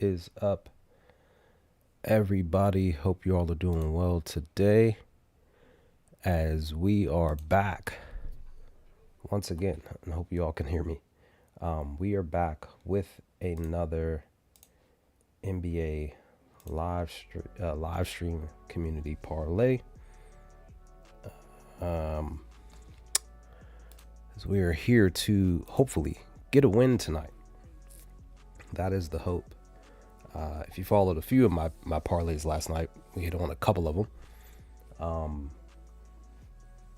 is up, everybody? Hope you all are doing well today as we are back once again. And I hope you all can hear me. We are back with another NBA live stream community parlay. As we are here to hopefully get a win tonight. That is the hope. If you followed a few of my parlays last night, we hit on a couple of them.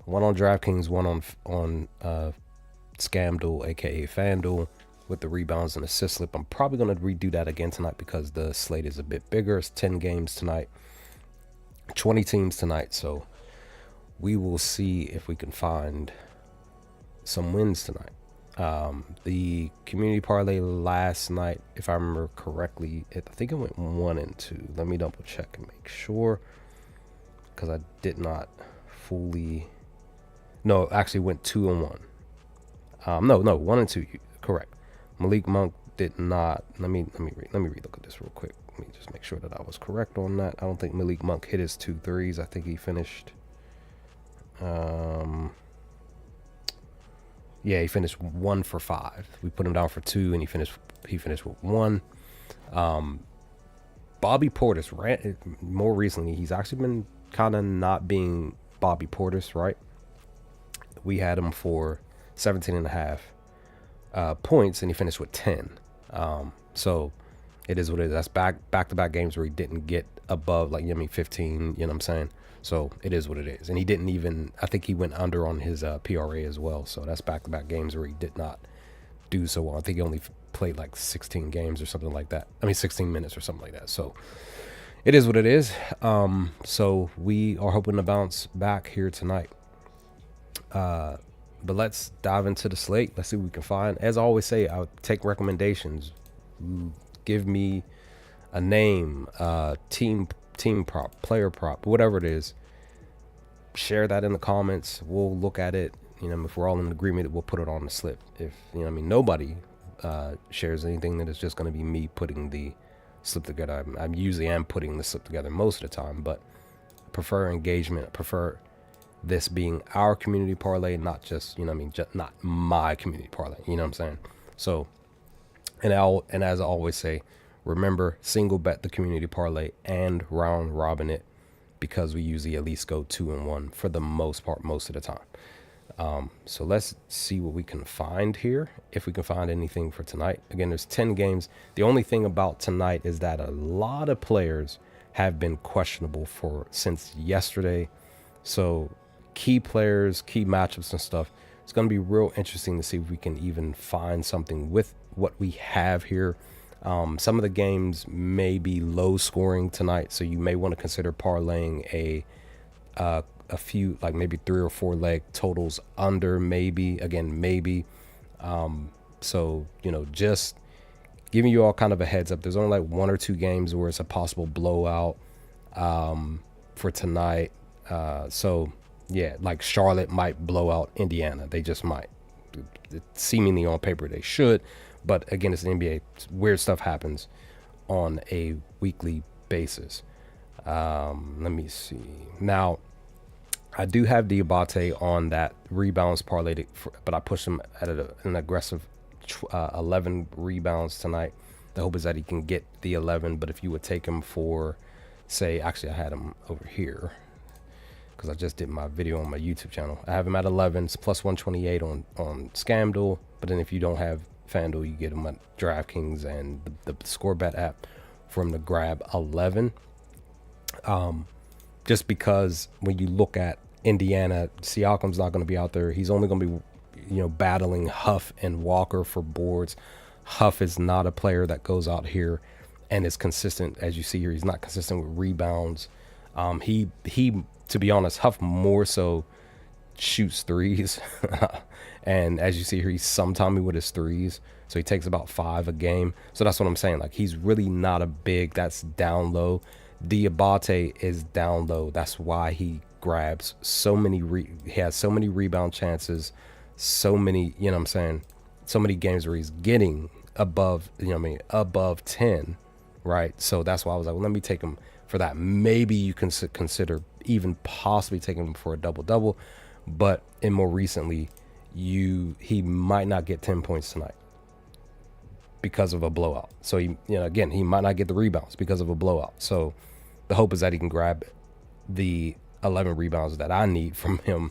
One on DraftKings, one on Scamdle, aka FanDuel, with the rebounds and assist slip. I'm probably going to redo that again tonight because the slate is a bit bigger. It's 10 games tonight, 20 teams tonight. So we will see if we can find some wins tonight. The community parlay last night, if I remember correctly, I think it went 1 and 2. Let me double check and make sure, because I did not fully. No, it actually went 2 and 1. No, 1 and 2. Correct. Malik Monk did not. Let me relook at this real quick. Let me just make sure that I was correct on that. I don't think Malik Monk hit his 2 threes. I think he finished. Yeah, he finished 1 for 5. We put him down for 2, and he finished with 1. Bobby Portis, more recently, he's actually been kind of not being Bobby Portis, right? We had him for 17.5 points, and he finished with 10. So it is what it is. That's back-to-back games where he didn't get above, 15, you know what I'm saying? So it is what it is. And he didn't even, I think he went under on his PRA as well. So that's back-to-back games where he did not do so well. I think he only played 16 games or something like that. 16 minutes or something like that. So it is what it is. So we are hoping to bounce back here tonight. But let's dive into the slate. Let's see what we can find. As I always say, I'll take recommendations. Give me a name, team prop, player prop, whatever it is. Share that in the comments. We'll look at it. If we're all in agreement, we'll put it on the slip. If nobody shares anything, then it's just going to be me putting the slip together. I'm usually putting the slip together most of the time, but I prefer engagement. I prefer this being our community parlay, not just not my community parlay. You know what I'm saying? So, and as I always say, remember, single bet the community parlay and round robin it, because we usually at least go 2 and 1 for the most part, most of the time. So let's see what we can find here, if we can find anything for tonight. Again, there's 10 games. The only thing about tonight is that a lot of players have been questionable since yesterday. So key players, key matchups and stuff. It's going to be real interesting to see if we can even find something with what we have here. Some of the games may be low scoring tonight, so you may want to consider parlaying a few, maybe 3 or 4 leg totals under, maybe. So just giving you all kind of a heads up. There's only 1 or 2 games where it's a possible blowout for tonight. So yeah, Charlotte might blow out Indiana. They just might. Seemingly on paper they should. But again, it's the NBA. Weird stuff happens on a weekly basis. Let me see. Now, I do have Diabate on that rebounds parlay, but I pushed him at an aggressive 11 rebounds tonight. The hope is that he can get the 11. But if you would take him for, say, actually I had him over here because I just did my video on my YouTube channel. I have him at 11. It's plus 128 on Scamdle. But then if you don't have FanDuel, you get him at DraftKings and the ScoreBet app for him to grab 11. Just because when you look at Indiana, Siakam's not going to be out there. He's only going to be, battling Huff and Walker for boards. Huff is not a player that goes out here and is consistent. As you see here, he's not consistent with rebounds. He to be honest, Huff more so shoots threes. And as you see here, he's some-timey with his threes. So he takes about 5 a game. So that's what I'm saying. He's really not a big that's down low. Diabate is down low. That's why he grabs so many. He has so many rebound chances. So many, so many games where he's getting above, above 10, right? So that's why I was like, well, let me take him for that. Maybe you can consider even possibly taking him for a double-double, but in more recently, he might not get 10 points tonight because of a blowout. So again, he might not get the rebounds because of a blowout. So the hope is that he can grab the 11 rebounds that I need from him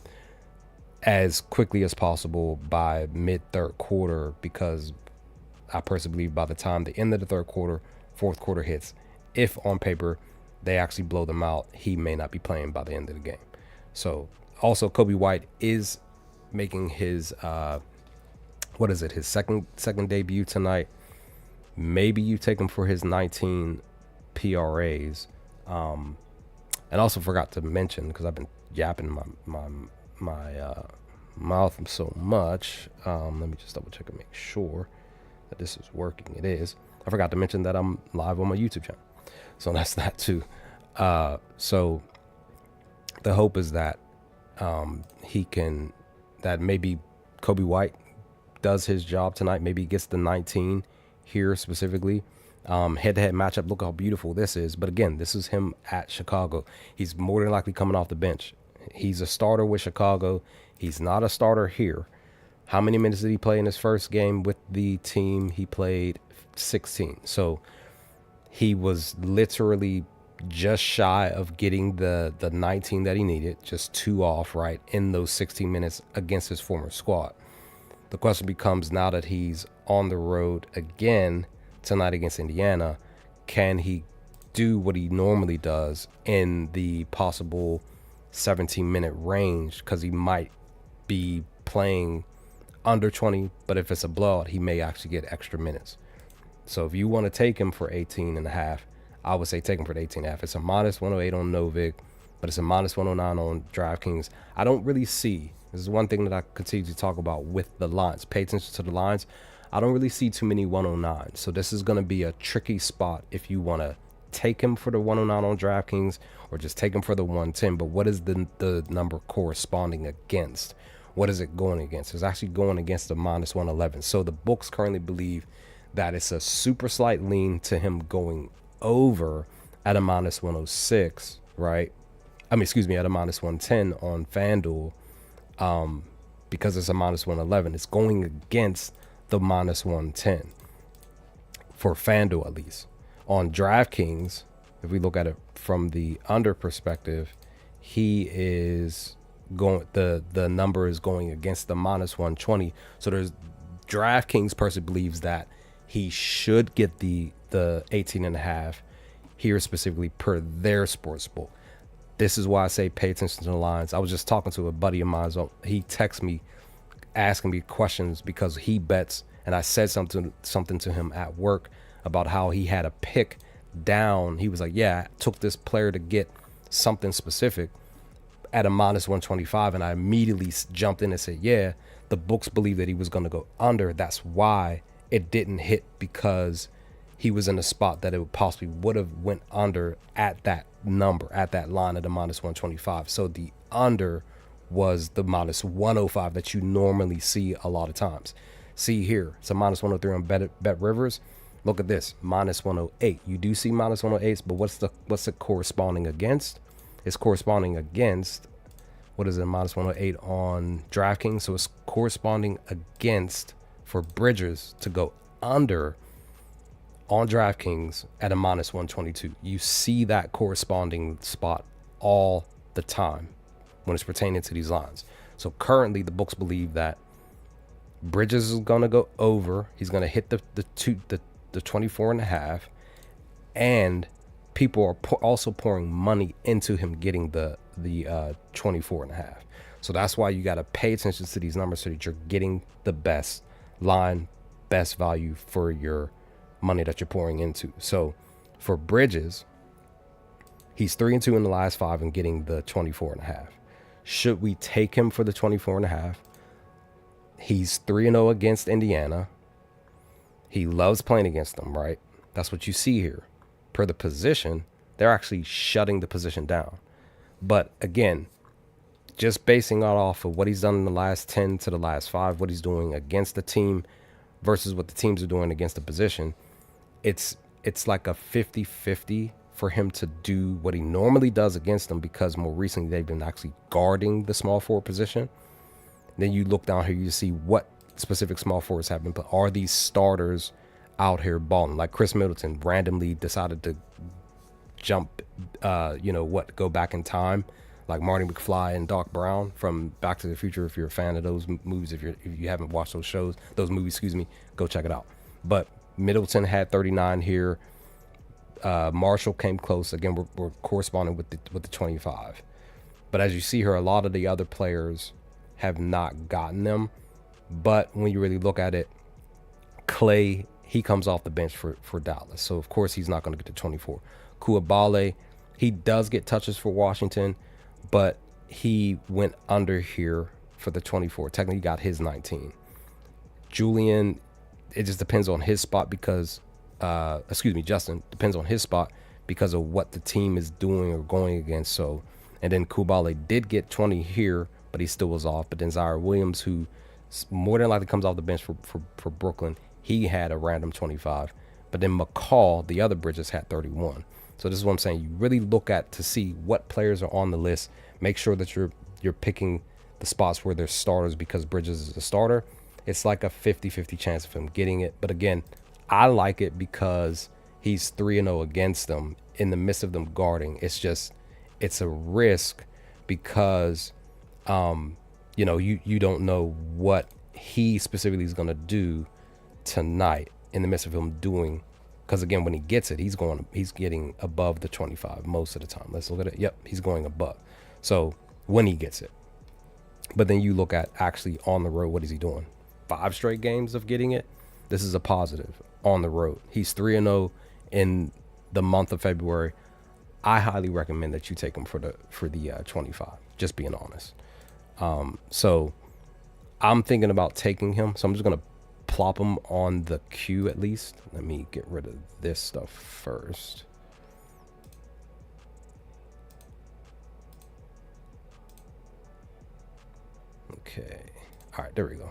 as quickly as possible by mid-third quarter, because I personally believe by the time the end of the third quarter, fourth quarter hits, if on paper they actually blow them out, he may not be playing by the end of the game. So also Kobe White is making his his second debut tonight. Maybe you take him for his 19 PRAs. And also forgot to mention, because I've been yapping my mouth so much. Let me just double check and make sure that this is working. It is. I forgot to mention that I'm live on my YouTube channel, so that's that too. So the hope is that that maybe Kobe White does his job tonight. Maybe he gets the 19 here specifically. Head-to-head matchup. Look how beautiful this is. But again, this is him at Chicago. He's more than likely coming off the bench. He's a starter with Chicago. He's not a starter here. How many minutes did he play in his first game with the team? He played 16. So he was literally just shy of getting the 19 that he needed, just 2 off, right, in those 16 minutes against his former squad. The question becomes, now that he's on the road again tonight against Indiana, can he do what he normally does in the possible 17-minute range? Because he might be playing under 20, but if it's a blowout, he may actually get extra minutes. So if you want to take him for 18 and a half, I would say take him for the 18 and a half. It's a minus 108 on Novik, but it's a minus 109 on DraftKings. I don't really see, this is one thing that I continue to talk about with the lines. Pay attention to the lines. I don't really see too many 109. So this is going to be a tricky spot if you want to take him for the 109 on DraftKings or just take him for the 110. But what is the number corresponding against? What is it going against? It's actually going against the minus 111. So the books currently believe that it's a super slight lean to him going over at a minus 106, right? At a minus 110 on FanDuel, because it's a minus 111. It's going against the minus 110 for FanDuel, at least. On DraftKings, if we look at it from the under perspective, he is going, the number is going against the minus 120. So there's DraftKings person believes that he should get the 18 and a half here specifically per their sports book. This is why I say pay attention to the lines. I was just talking to a buddy of mine. So he texted me asking me questions because he bets, and I said something to him at work about how he had a pick down. He was like, yeah, I took this player to get something specific at a minus 125, and I immediately jumped in and said, yeah, the books believe that he was going to go under. That's why it didn't hit, because he was in a spot that it possibly would have went under at that number, at that line at a minus 125. So the under was the minus 105 that you normally see a lot of times. See here, it's a minus 103 on Bet Rivers. Look at this, minus 108. You do see minus 108s, but what's it corresponding against? It's corresponding against, what is it, minus 108 on DraftKings. So it's corresponding against for Bridges to go under on DraftKings at a minus 122. You see that corresponding spot all the time when it's pertaining to these lines. So currently the books believe that Bridges is going to go over. He's going to hit the 24 and a half, and people are also pouring money into him getting the 24 and a half. So that's why you got to pay attention to these numbers so that you're getting the best line, best value for your money that you're pouring into. So for Bridges, he's 3-2 in the last 5 and getting the 24 and a half. Should we take him for the 24 and a half? He's 3-0 against Indiana. He loves playing against them, right? That's what you see here. Per the position, they're actually shutting the position down. But again, just basing it off of what he's done in the last 10 to the last 5, what he's doing against the team versus what the teams are doing against the position, it's it's like a 50-50 for him to do what he normally does against them, because more recently they've been actually guarding the small forward position. Then you look down here, you see what specific small forwards have been put. Are these starters out here balling? Like Chris Middleton randomly decided to jump, go back in time, like Marty McFly and Doc Brown from Back to the Future. If you're a fan of those movies, if you haven't watched those movies, go check it out. But Middleton had 39 here. Marshall came close. Again, we're corresponding with the 25. But as you see here, a lot of the other players have not gotten them. But when you really look at it, Clay, he comes off the bench for Dallas. So, of course, he's not going to get to 24. Koulibaly, he does get touches for Washington, but he went under here for the 24. Technically, he got his 19. Julian, it just depends on his spot because, Justin, depends on his spot because of what the team is doing or going against. So, and then Koulibaly did get 20 here, but he still was off. But then Zaire Williams, who more than likely comes off the bench for Brooklyn, he had a random 25. But then McCall, the other Bridges, had 31. So this is what I'm saying. You really look at to see what players are on the list. Make sure that you're picking the spots where there's starters, because Bridges is a starter. It's like a 50-50 chance of him getting it. But again, I like it because he's 3-0 against them in the midst of them guarding. It's a risk because, you don't know what he specifically is going to do tonight in the midst of him doing. Because again, when he gets it, he's getting above the 25 most of the time. Let's look at it. Yep, he's going above. So when he gets it. But then you look at actually on the road, what is he doing? 5 straight games of getting it. This is a positive on the road. He's 3-0 in the month of February. I highly recommend that you take him for the 25. Just being honest. So I'm thinking about taking him. So I'm just gonna plop him on the queue at least. Let me get rid of this stuff first. Okay. All right, there we go.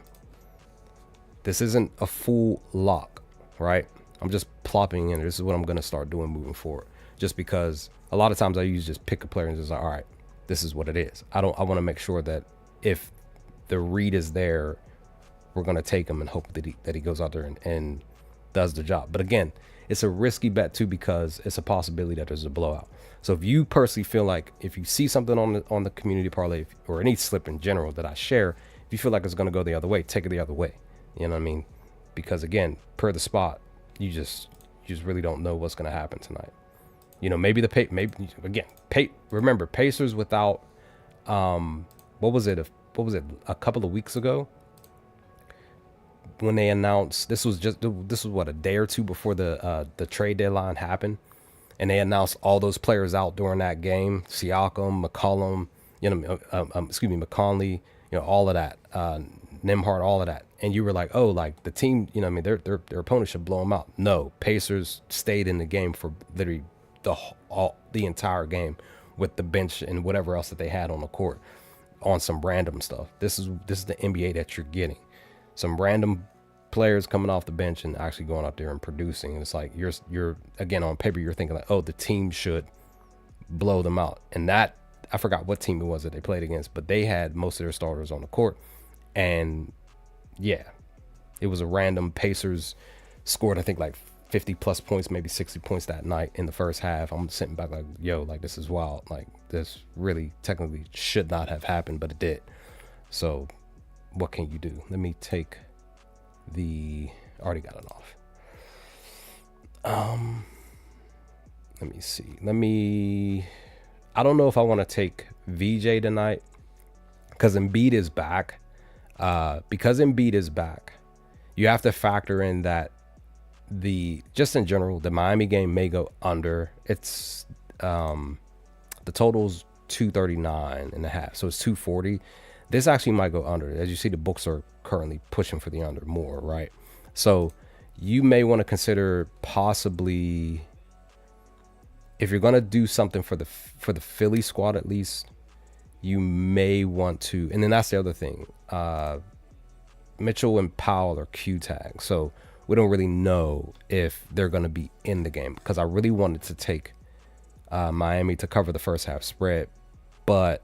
This isn't a full lock, right? I'm just plopping in. This is what I'm going to start doing moving forward. Just because a lot of times I use just pick a player and just like, all right, this is what it is. I want to make sure that if the read is there, we're going to take him and hope that he goes out there and does the job. But again, it's a risky bet too, because it's a possibility that there's a blowout. So if you personally feel like if you see something on the community parlay or any slip in general that I share, if you feel like it's going to go the other way, take it the other way. You know what I mean? Because again, per the spot, you just really don't know what's going to happen tonight. Remember Pacers without what was it a couple of weeks ago when they announced this was what, a day or two before the trade deadline happened, and they announced all those players out during that game: Siakam, McCollum, McConley, all of that, Nembhard, all of that. And you were like, oh, like the team, their opponent should blow them out. No, Pacers stayed in the game for literally the entire game with the bench and whatever else that they had on the court on some random stuff. This is the NBA that you're getting. Some random players coming off the bench and actually going out there and producing. And it's like you're again on paper, you're thinking like, oh, the team should blow them out. And that, I forgot what team it was that they played against, but they had most of their starters on the court. And yeah, it was a random. Pacers scored, I think, like 50 plus points, maybe 60 points that night in the first half. I'm sitting back like, yo, like this is wild. Like this really technically should not have happened, but it did. So what can you do? Let me take already got it off. Let me see. I don't know if I want to take VJ tonight because Embiid is back. Because Embiid is back, you have to factor in that just in general, the Miami game may go under. It's the total's 239.5, so it's 240. This actually might go under. As you see, the books are currently pushing for the under more, right? So you may want to consider possibly, if you're going to do something for the Philly squad at least, you may want to, and then that's the other thing. Mitchell and Powell are Q tags. So we don't really know if they're going to be in the game, because I really wanted to take Miami to cover the first half spread, but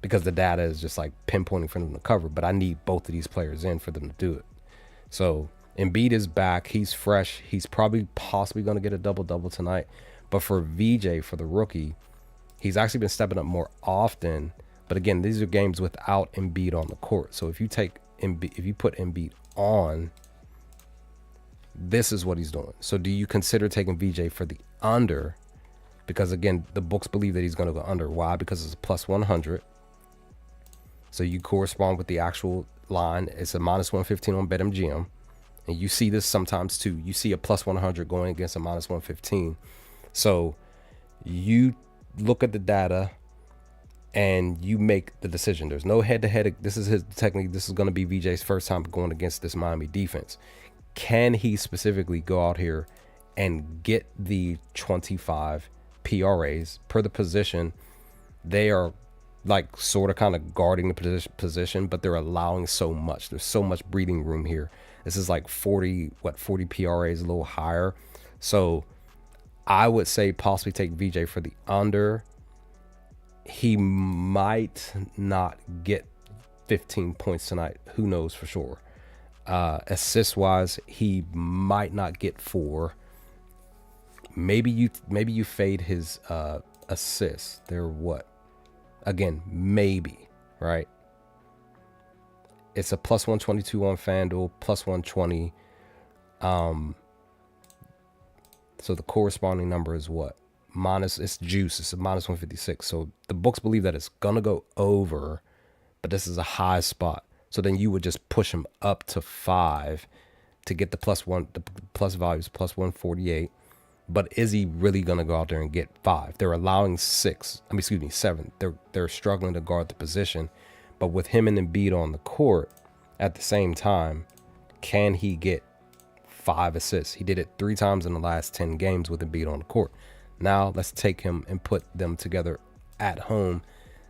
because the data is just like pinpointing for them to cover, but I need both of these players in for them to do it. So Embiid is back. He's fresh. He's probably possibly going to get a double-double tonight. But for VJ, for the rookie, he's actually been stepping up more often. But again, these are games without Embiid on the court. So if you take Embiid, if you put Embiid on, this is what he's doing. So do you consider taking VJ for the under? Because again, the books believe that he's going to go under. Why? Because it's a plus 100. So you correspond with the actual line. It's a minus 115 on BetMGM. And you see this sometimes too. You see a plus 100 going against a minus 115. So you look at the data and you make the decision. There's no head-to-head. This is his technique. This is going to be VJ's first time going against this Miami defense. Can he specifically go out here and get the 25 PRAs per the position? They are like sort of kind of guarding the position, but they're allowing so much. There's so much breathing room here. This is like 40 PRAs, a little higher. So I would say possibly take VJ for the under. He might not get 15 points tonight. Who knows for sure? Assist wise, he might not get 4. Maybe you fade his assists. They're what? Again, maybe, right? It's a plus 122 on FanDuel, plus 120. So the corresponding number is what? Minus, it's juice. It's a minus 156. So the books believe that it's gonna go over, but this is a high spot. So then you would just push him up to 5 to get the plus values, plus 148. But is he really going to go out there and get 5? They're allowing 7. They're struggling to guard the position. But with him and Embiid on the court at the same time, can he get 5 assists? He did it 3 times in the last 10 games with Embiid on the court. Now let's take him and put them together at home.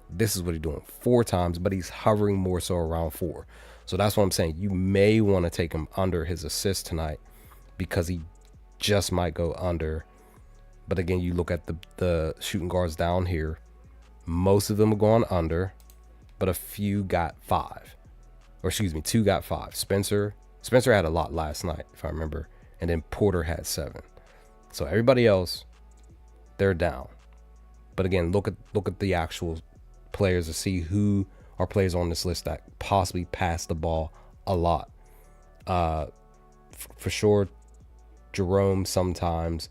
This is what he's doing 4 times, but he's hovering more so around 4. So that's what I'm saying. You may want to take him under his assist tonight because he just might go under. But again, you look at the shooting guards down here. Most of them are going under, but a few got 5. Or excuse me, 2 got 5. Spencer had a lot last night, if I remember. And then Porter had 7. So everybody else, they're down. But again, look at the actual players to see who are players on this list that possibly pass the ball a lot. For sure, Jerome sometimes.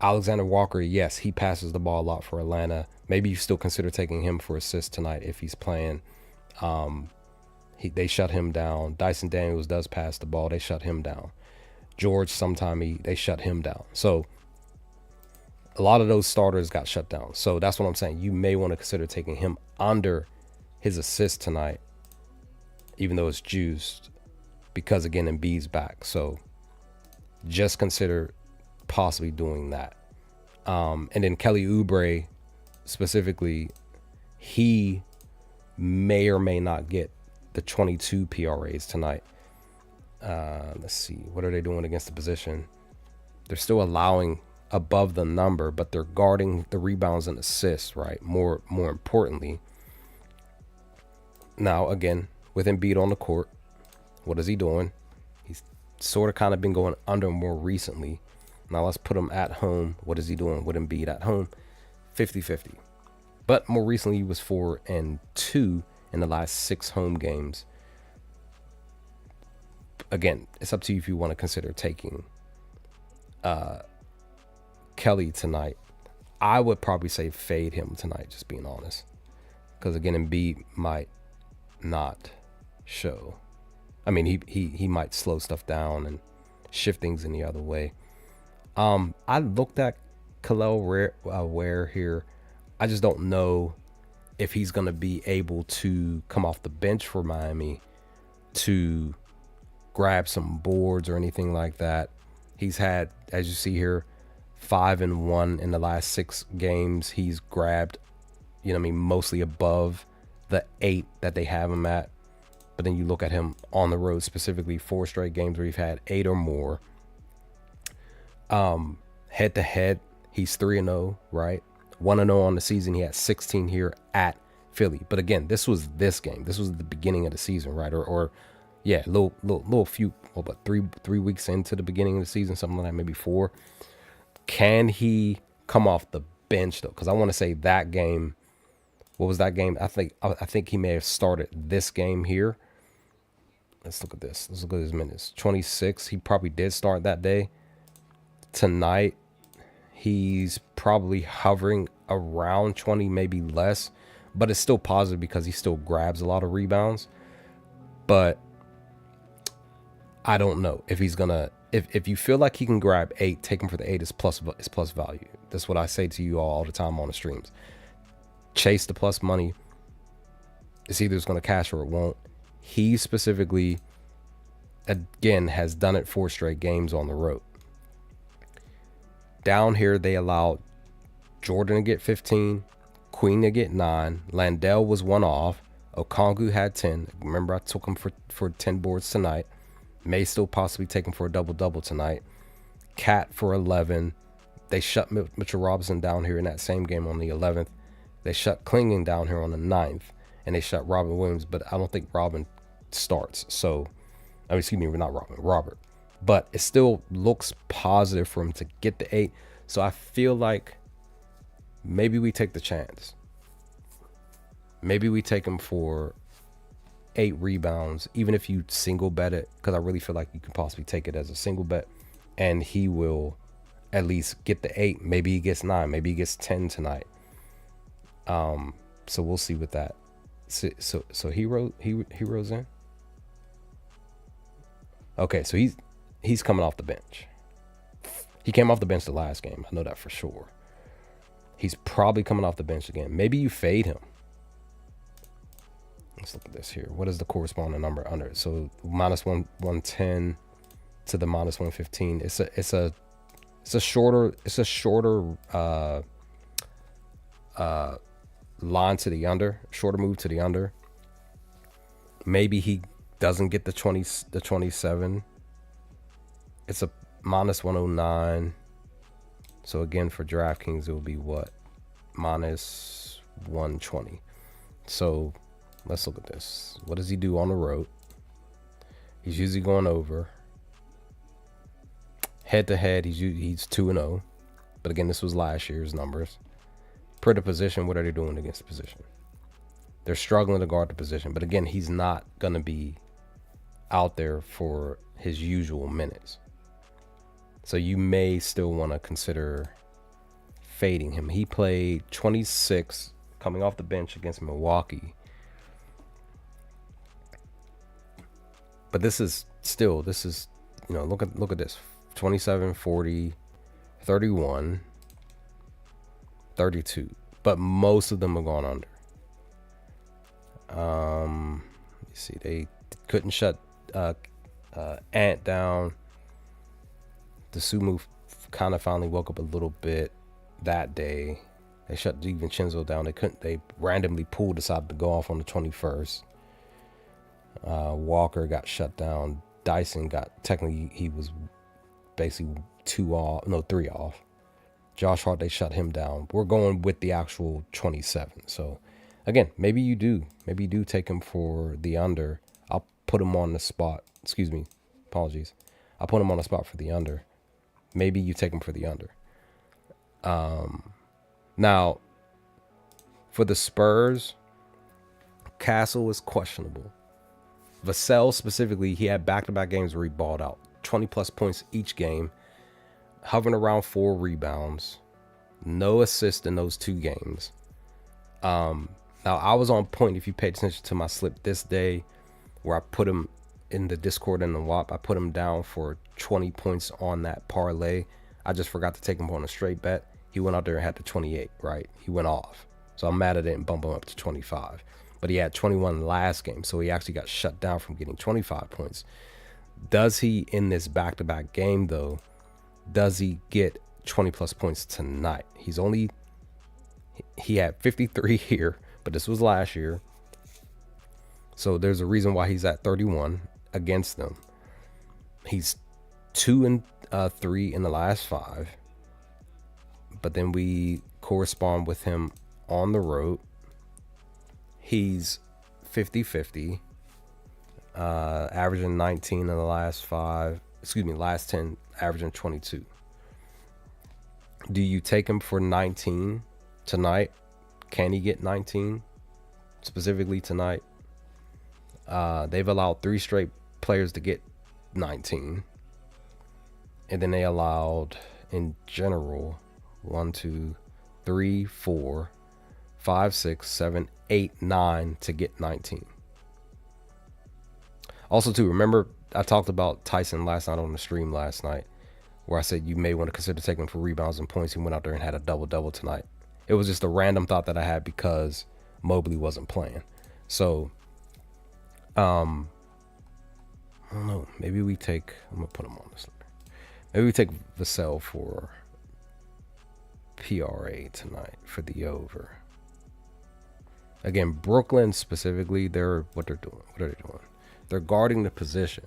Alexander Walker, yes, he passes the ball a lot for Atlanta. Maybe you still consider taking him for assist tonight if he's playing. They shut him down. Dyson Daniels does pass the ball. They shut him down. George, they shut him down. So a lot of those starters got shut down. So that's what I'm saying. You may want to consider taking him under his assist tonight, even though it's juiced, because again, Embiid's back. So just consider possibly doing that. And then Kelly Oubre specifically, he may or may not get the 22 PRAs tonight. Let's see. What are they doing against the position? They're still allowing above the number, but they're guarding the rebounds and assists, right? More importantly. Now, again, with Embiid on the court, what is he doing? He's sort of kind of been going under more recently. Now let's put him at home. What is he doing with Embiid at home? 50-50. But more recently, he was 4-2 in the last 6 home games. Again, it's up to you if you want to consider taking Kelly tonight. I would probably say fade him tonight, just being honest. Because again, Embiid might not show. I mean, he might slow stuff down and shift things in the other way. I looked at Kel'el Ware here. I just don't know if he's going to be able to come off the bench for Miami to grab some boards or anything like that. He's had, as you see here, 5-1 in the last 6 games. He's grabbed, mostly above the 8 that they have him at. But then you look at him on the road, specifically 4 straight games where he's had 8 or more. Head to head, he's 3-0, right? 1-0 on the season. He had 16 here at Philly. But again, this was this game. This was the beginning of the season, right? Or yeah, little few, about three weeks into the beginning of the season, something like that, maybe 4. Can he come off the bench though? Because I want to say that game. What was that game? I think he may have started this game here. Let's look at this. Let's look at his minutes. 26. He probably did start that day. Tonight, he's probably hovering around 20, maybe less, but it's still positive because he still grabs a lot of rebounds. But I don't know if he's gonna. If you feel like he can grab 8, take him for the 8 is plus value. That's what I say to you all the time on the streams. Chase the plus money. It's either it's gonna cash or it won't. He specifically, again, has done it 4 straight games on the road. Down here, they allowed Jordan to get 15, Queen to get 9. Landell was 1 off. Okongwu had 10. Remember, I took him for 10 boards tonight. May still possibly take him for a double-double tonight. Cat for 11. They shut Mitchell Robinson down here in that same game on the 11th. They shut Klingen down here on the 9th. And they shut Robin Williams, but I don't think Robin starts. So, I mean, excuse me, not Robin, Robert. But it still looks positive for him to get the 8. So I feel like maybe we take the chance. Maybe we take him for 8 rebounds, even if you single bet it, because I really feel like you can possibly take it as a single bet, and he will at least get the 8. Maybe he gets 9. Maybe he gets 10 tonight. So we'll see with that. So he rose in. Okay, so he's coming off the bench. He came off the bench the last game. I know that for sure. He's probably coming off the bench again. Maybe you fade him. Let's look at this here. What is the corresponding number under it? So minus 110 to the minus 115. It's a shorter line to the under, shorter move to the under. Maybe he doesn't get the 27. It's a minus 109. So again, for DraftKings, it will be what? Minus 120. So let's look at this. What does he do on the road? He's usually going over. Head to head, he's 2-0. But again, this was last year's numbers. Per the position, what are they doing against the position? They're struggling to guard the position. But again, he's not going to be out there for his usual minutes. So you may still want to consider fading him. He played 26 coming off the bench against Milwaukee. But this is, you know, look at this. 27, 40, 31, 32. But most of them are gone under. Let me see. They couldn't shut Ant down. The Sumu kind of finally woke up a little bit that day. They shut DiVincenzo down. They randomly decided to go off on the 21st. Walker got shut down. Dyson he was basically 3 off. Josh Hart, they shut him down. We're going with the actual 27. So again, maybe you do take him for the under. I'll put him on the spot. Excuse me. Apologies. I'll put him on the spot for the under. Maybe you take him for the under. Now, for the Spurs, Castle is questionable. Vassell specifically, he had back-to-back games where he balled out. 20-plus points each game. Hovering around 4 rebounds. No assist in those 2 games. Now, I was on point, if you paid attention to my slip this day, where I put him in the Discord and the WAP. I put him down for 20 points on that parlay. I just forgot to take him on a straight bet. He went out there and had the 28, right? He went off. So I'm mad I didn't bump him up to 25. But he had 21 last game, so he actually got shut down from getting 25 points. Does he, in this back-to-back game, though, does he get 20-plus points tonight? He had 53 here, but this was last year. So there's a reason why he's at 31 against them. He's 2-3 in the last 5. But then we correspond with him on the road. He's 50-50, averaging 19 in the last 5. Last 10, averaging 22. Do you take him for 19 tonight? Can he get 19 specifically tonight? They've allowed 3 straight players to get 19. And then they allowed, in general, 1, 2, 3, 4, 5, 6, 7, 8, 9 to get 19. Also, too, remember I talked about Tyson last night on the stream last night, where I said you may want to consider taking him for rebounds and points. He went out there and had a double-double tonight. It was just a random thought that I had because Mobley wasn't playing. So, I don't know. Maybe we take, I'm going to put him on this. Maybe we take Vassell for PRA tonight for the over. Again, Brooklyn specifically, what are they doing? They're guarding the position.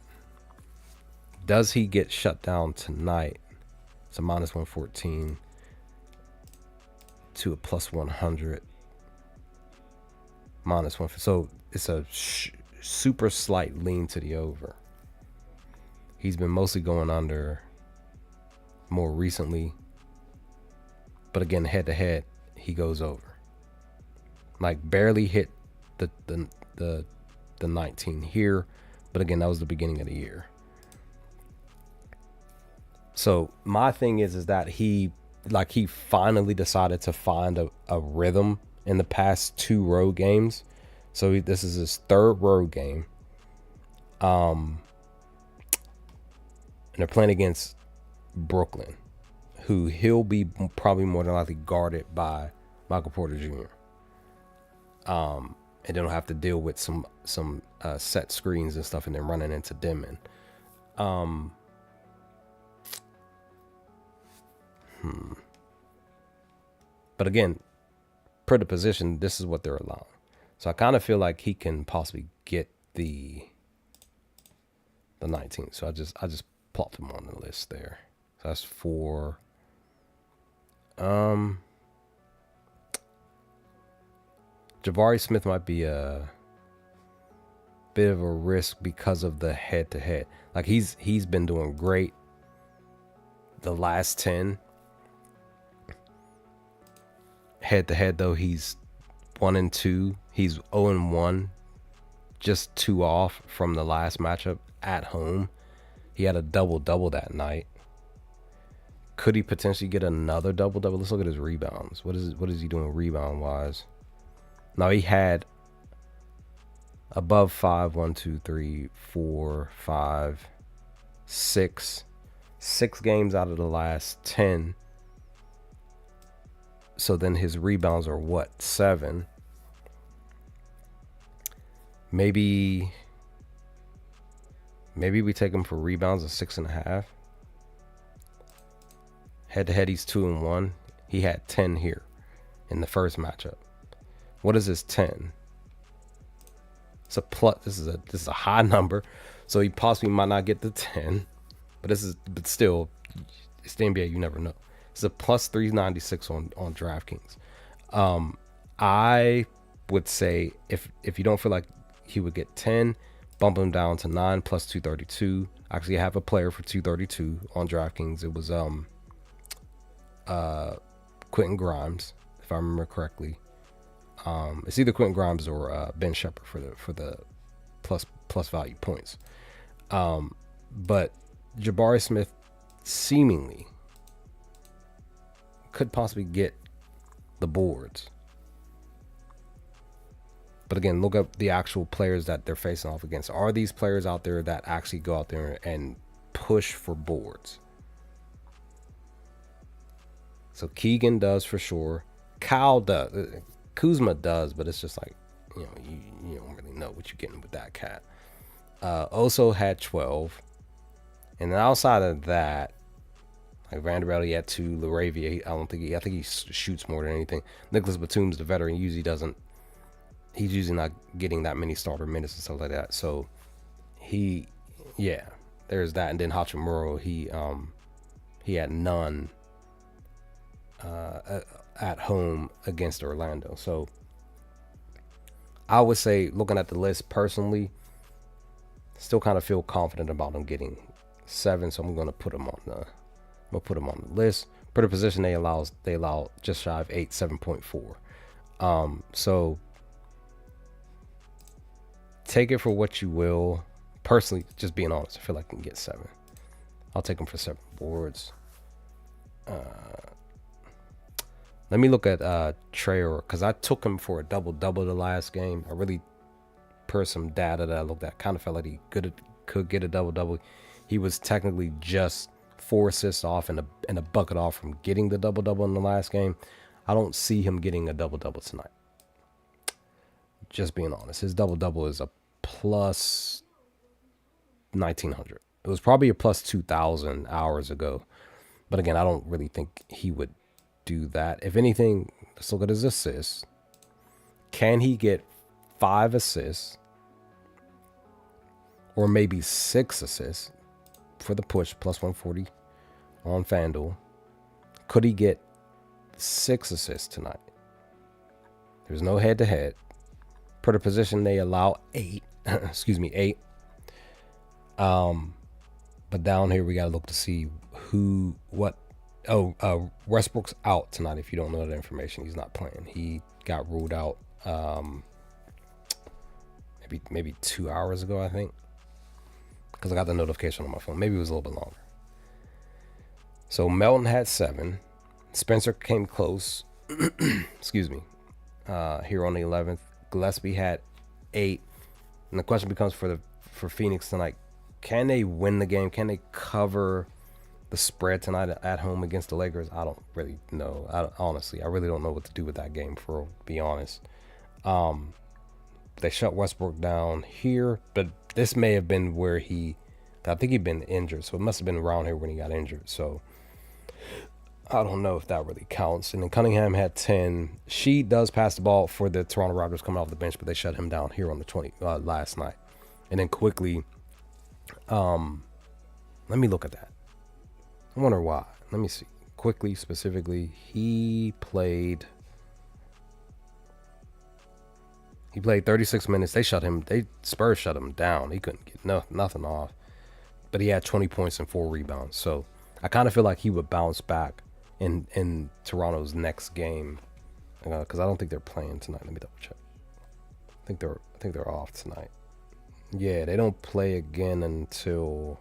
Does he get shut down tonight? It's a minus 114 to a plus 100. Minus 1. So it's a super slight lean to the over. He's been mostly going under more recently. But again, head to head, he goes over. Like barely hit the 19 here. But again, that was the beginning of the year. So my thing is that he finally decided to find a rhythm in the past 2 road games. So this is his 3rd road game. And they're playing against Brooklyn, who he'll be probably more than likely guarded by Michael Porter Jr. And then he'll have to deal with some set screens and stuff and then running into Denman. But again, per the position, this is what they're allowing. So I kind of feel like he can possibly get the 19. So I just plopped him on the list there. So that's 4. Jabari Smith might be a bit of a risk because of the head-to-head. Like he's been doing great the last 10. Head-to-head though, he's 1-2. He's 0-1, just 2 off from the last matchup at home. He had a double-double that night. Could he potentially get another double-double? Let's look at his rebounds. What is he doing rebound-wise? Now he had above 5, 1, 2, 3, 4, 5, 6 games out of the last 10. So then his rebounds are what? 7. Maybe we take him for rebounds of 6.5. Head to head, he's 2-1. He had 10 here in the first matchup. What is his 10? It's a plus. This is a high number, so he possibly might not get the 10. But still, it's the NBA. You never know. It's a plus 396 on DraftKings. I would say if you don't feel like he would get 10, bump him down to 9 plus 232. Actually, I have a player for 232 on DraftKings. It was Quentin Grimes, if I remember correctly. It's either Quentin Grimes or Ben Shepherd for the plus value points. But Jabari Smith seemingly could possibly get the boards. But again, look up the actual players that they're facing off against. Are these players out there that actually go out there and push for boards? So Keegan does for sure. Kyle does. Kuzma does, but it's just like, you don't really know what you're getting with that cat. Oso had 12. And then outside of that, like Vanderbilt, he had 2. LaRavia, I think he shoots more than anything. Nicholas Batum's the veteran, usually doesn't he's usually not getting that many starter minutes and stuff like that. So he, yeah, there's that. And then Hachimura, he had none at home against Orlando. So I would say, looking at the list personally, still kind of feel confident about him getting 7. So I'm gonna put him on the list. Per the position, they allow just shy of 8, 7.4. So take it for what you will. Personally, just being honest, I feel like I can get 7. I'll take him for 7 boards. Let me look at Traore, because I took him for a double-double the last game. I really, per some data that I looked at, kind of felt like he could get a double-double. He was technically just 4 assists off and a bucket off from getting the double-double in the last game. I don't see him getting a double-double tonight. Just being honest. His double-double is a plus 1,900. It was probably a plus 2,000 hours ago. But again, I don't really think he would do that. If anything, let's look at his assists. Can he get 5 assists or maybe 6 assists for the push, plus 140 on FanDuel? Could he get 6 assists tonight? There's no head-to-head. Per the position, they allow 8. Excuse me, 8. But down here, we got to look to see what. Westbrook's out tonight. If you don't know that information, he's not playing. He got ruled out maybe 2 hours ago, I think, because I got the notification on my phone. Maybe it was a little bit longer. So Melton had 7. Spencer came close. Excuse me. Here on the 11th, Gillespie had 8. And the question becomes for Phoenix tonight: can they win the game? Can they cover the spread tonight at home against the Lakers? I don't really know. Honestly, I really don't know what to do with that game, to be honest. They shut Westbrook down here, but this may have been where I think he'd been injured, so it must have been around here when he got injured. So I don't know if that really counts. And then Cunningham had 10. She does pass the ball for the Toronto Raptors coming off the bench, but they shut him down here on the 20 last night. And then quickly, let me look at that. I wonder why. Let me see. Quickly, specifically, he played 36 minutes. Spurs shut him down. He couldn't get nothing off. But he had 20 points and 4 rebounds. So I kind of feel like he would bounce back in Toronto's next game, because I don't think they're playing tonight. Let me double check. I think they're off tonight. Yeah, they don't play again until,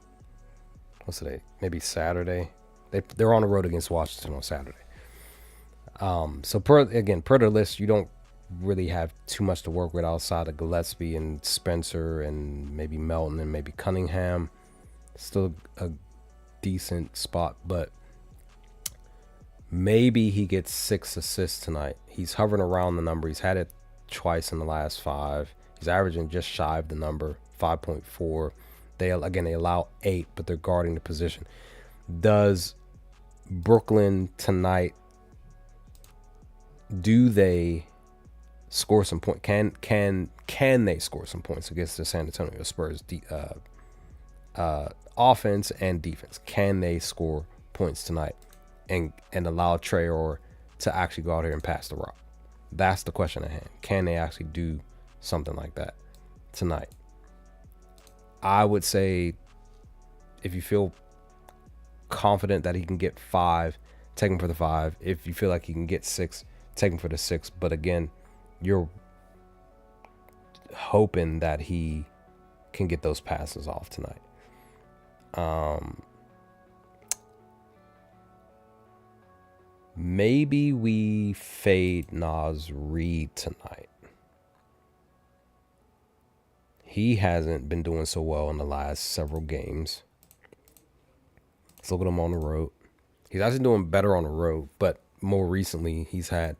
what's today? Maybe Saturday. They're on the road against Washington on Saturday. So per the list, you don't really have too much to work with outside of Gillespie and Spencer and maybe Melton and maybe Cunningham. Still a decent spot, but maybe he gets 6 assists tonight. He's hovering around the number. He's had it twice in the last 5. He's averaging just shy of the number, 5.4. They allow 8, but they're guarding the position. Does Brooklyn tonight, do they score some points? Can they score some points against the San Antonio Spurs offense and defense? Can they score points tonight and allow Traore to actually go out here and pass the rock? That's the question at hand. Can they actually do something like that tonight? I would say, if you feel confident that he can get 5, take him for the 5. If you feel like he can get 6, take him for the 6. But again, you're hoping that he can get those passes off tonight. Maybe we fade Naz Reid tonight. He hasn't been doing so well in the last several games. Let's look at him on the road. He's actually doing better on the road, but more recently he's had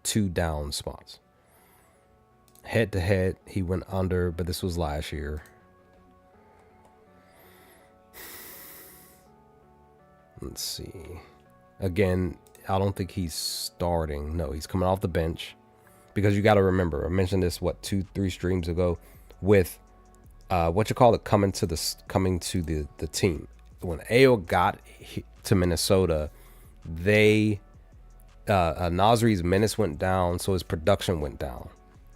2 down spots. Head to head, he went under, but this was last year. Let's see. Again, I don't think he's starting. No, he's coming off the bench. because you got to remember, I mentioned this, 2-3 streams ago, with coming to the team. When AO got to Minnesota, they Nasri's minutes went down, so his production went down.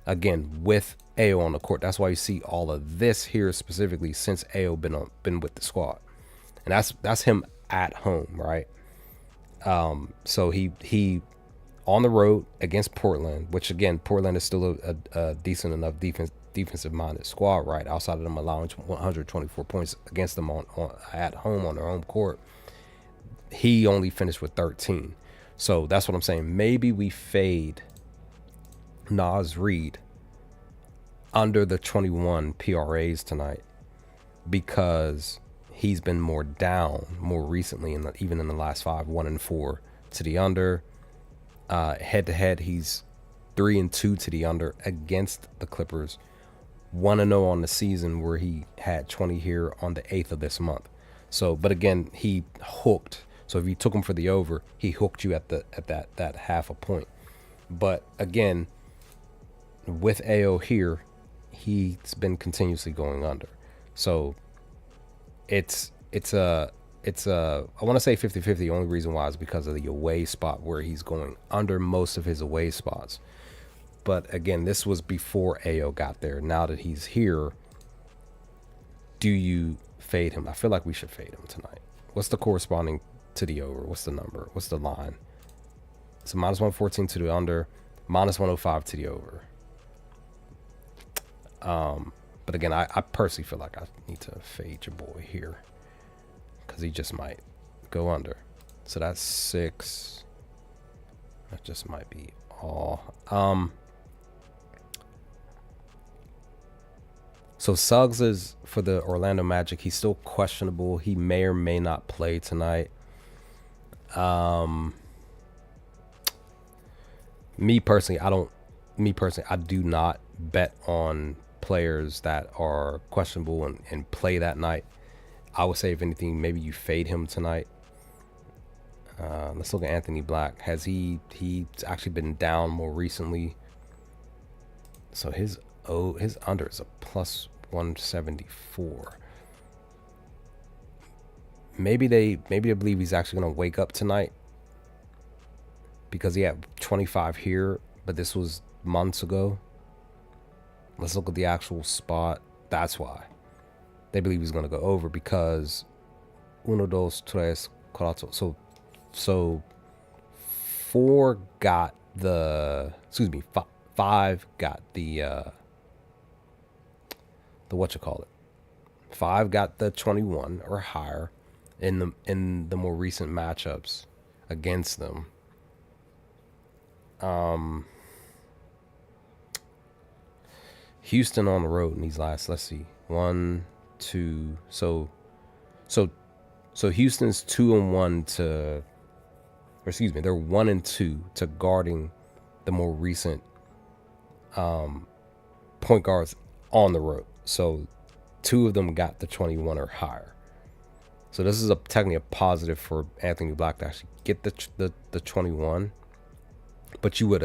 Again, with AO on the court, that's why you see all of this here specifically since AO been with the squad, and that's him at home, right? So he on the road against Portland, which again, Portland is still a decent enough defensive minded squad, right? Outside of them allowing 124 points against them on at home on their home court, he only finished with 13. So that's what I'm saying. Maybe we fade Naz Reid under the 21 PRAs tonight, because he's been more down more recently, even in the last 5, 1-4 to the under. Head to head, he's 3-2 to the under against the Clippers. 1-0 on the season, where he had 20 here on the 8th of this month. So, but again, he hooked. So if you took him for the over, he hooked you at that half a point. But again, with AO here, he's been continuously going under. So it's a I want to say 50-50. The only reason why is because of the away spot, where he's going under most of his away spots. But again, this was before AO got there. Now that he's here, do you fade him? I feel like we should fade him tonight. What's the corresponding to the over? What's the number? What's the line? So -114 to the under, -105 to the over. But again, I personally feel like I need to fade your boy here, because he just might go under. So that's 6. That just might be all. So Suggs is for the Orlando Magic. He's still questionable. He may or may not play tonight. Me personally, I do not bet on players that are questionable and play that night. I would say, if anything, maybe you fade him tonight. Let's look at Anthony Black. Has he's actually been down more recently? So his under is a +174. Maybe they believe he's actually going to wake up tonight, because he had 25 here, but this was months ago. Let's look at the actual spot. That's why they believe he's going to go over, because 1, 2, 3, 4. So 4 got the, 5 got the what you call it. 5 got the 21 or higher in the more recent matchups against them. Houston on the road in these last, let's see, 1, 2. So Houston's 2-1 to, or excuse me, they're 1-2 to guarding the more recent point guards on the road. So 2 of them got the 21 or higher. So this is technically a positive for Anthony Black to actually get the 21. But you would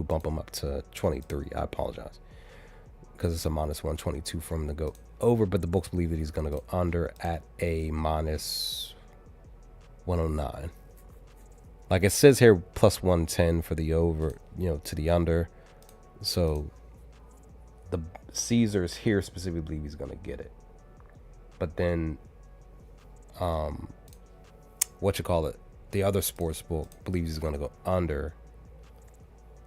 bump him up to 23. I apologize, because it's a -122 for him to go over. But the books believe that he's going to go under at a -109. Like it says here, +110 for the over, to the under. So the Caesars here specifically believe he's going to get it. But then, the other sports book believes he's going to go under.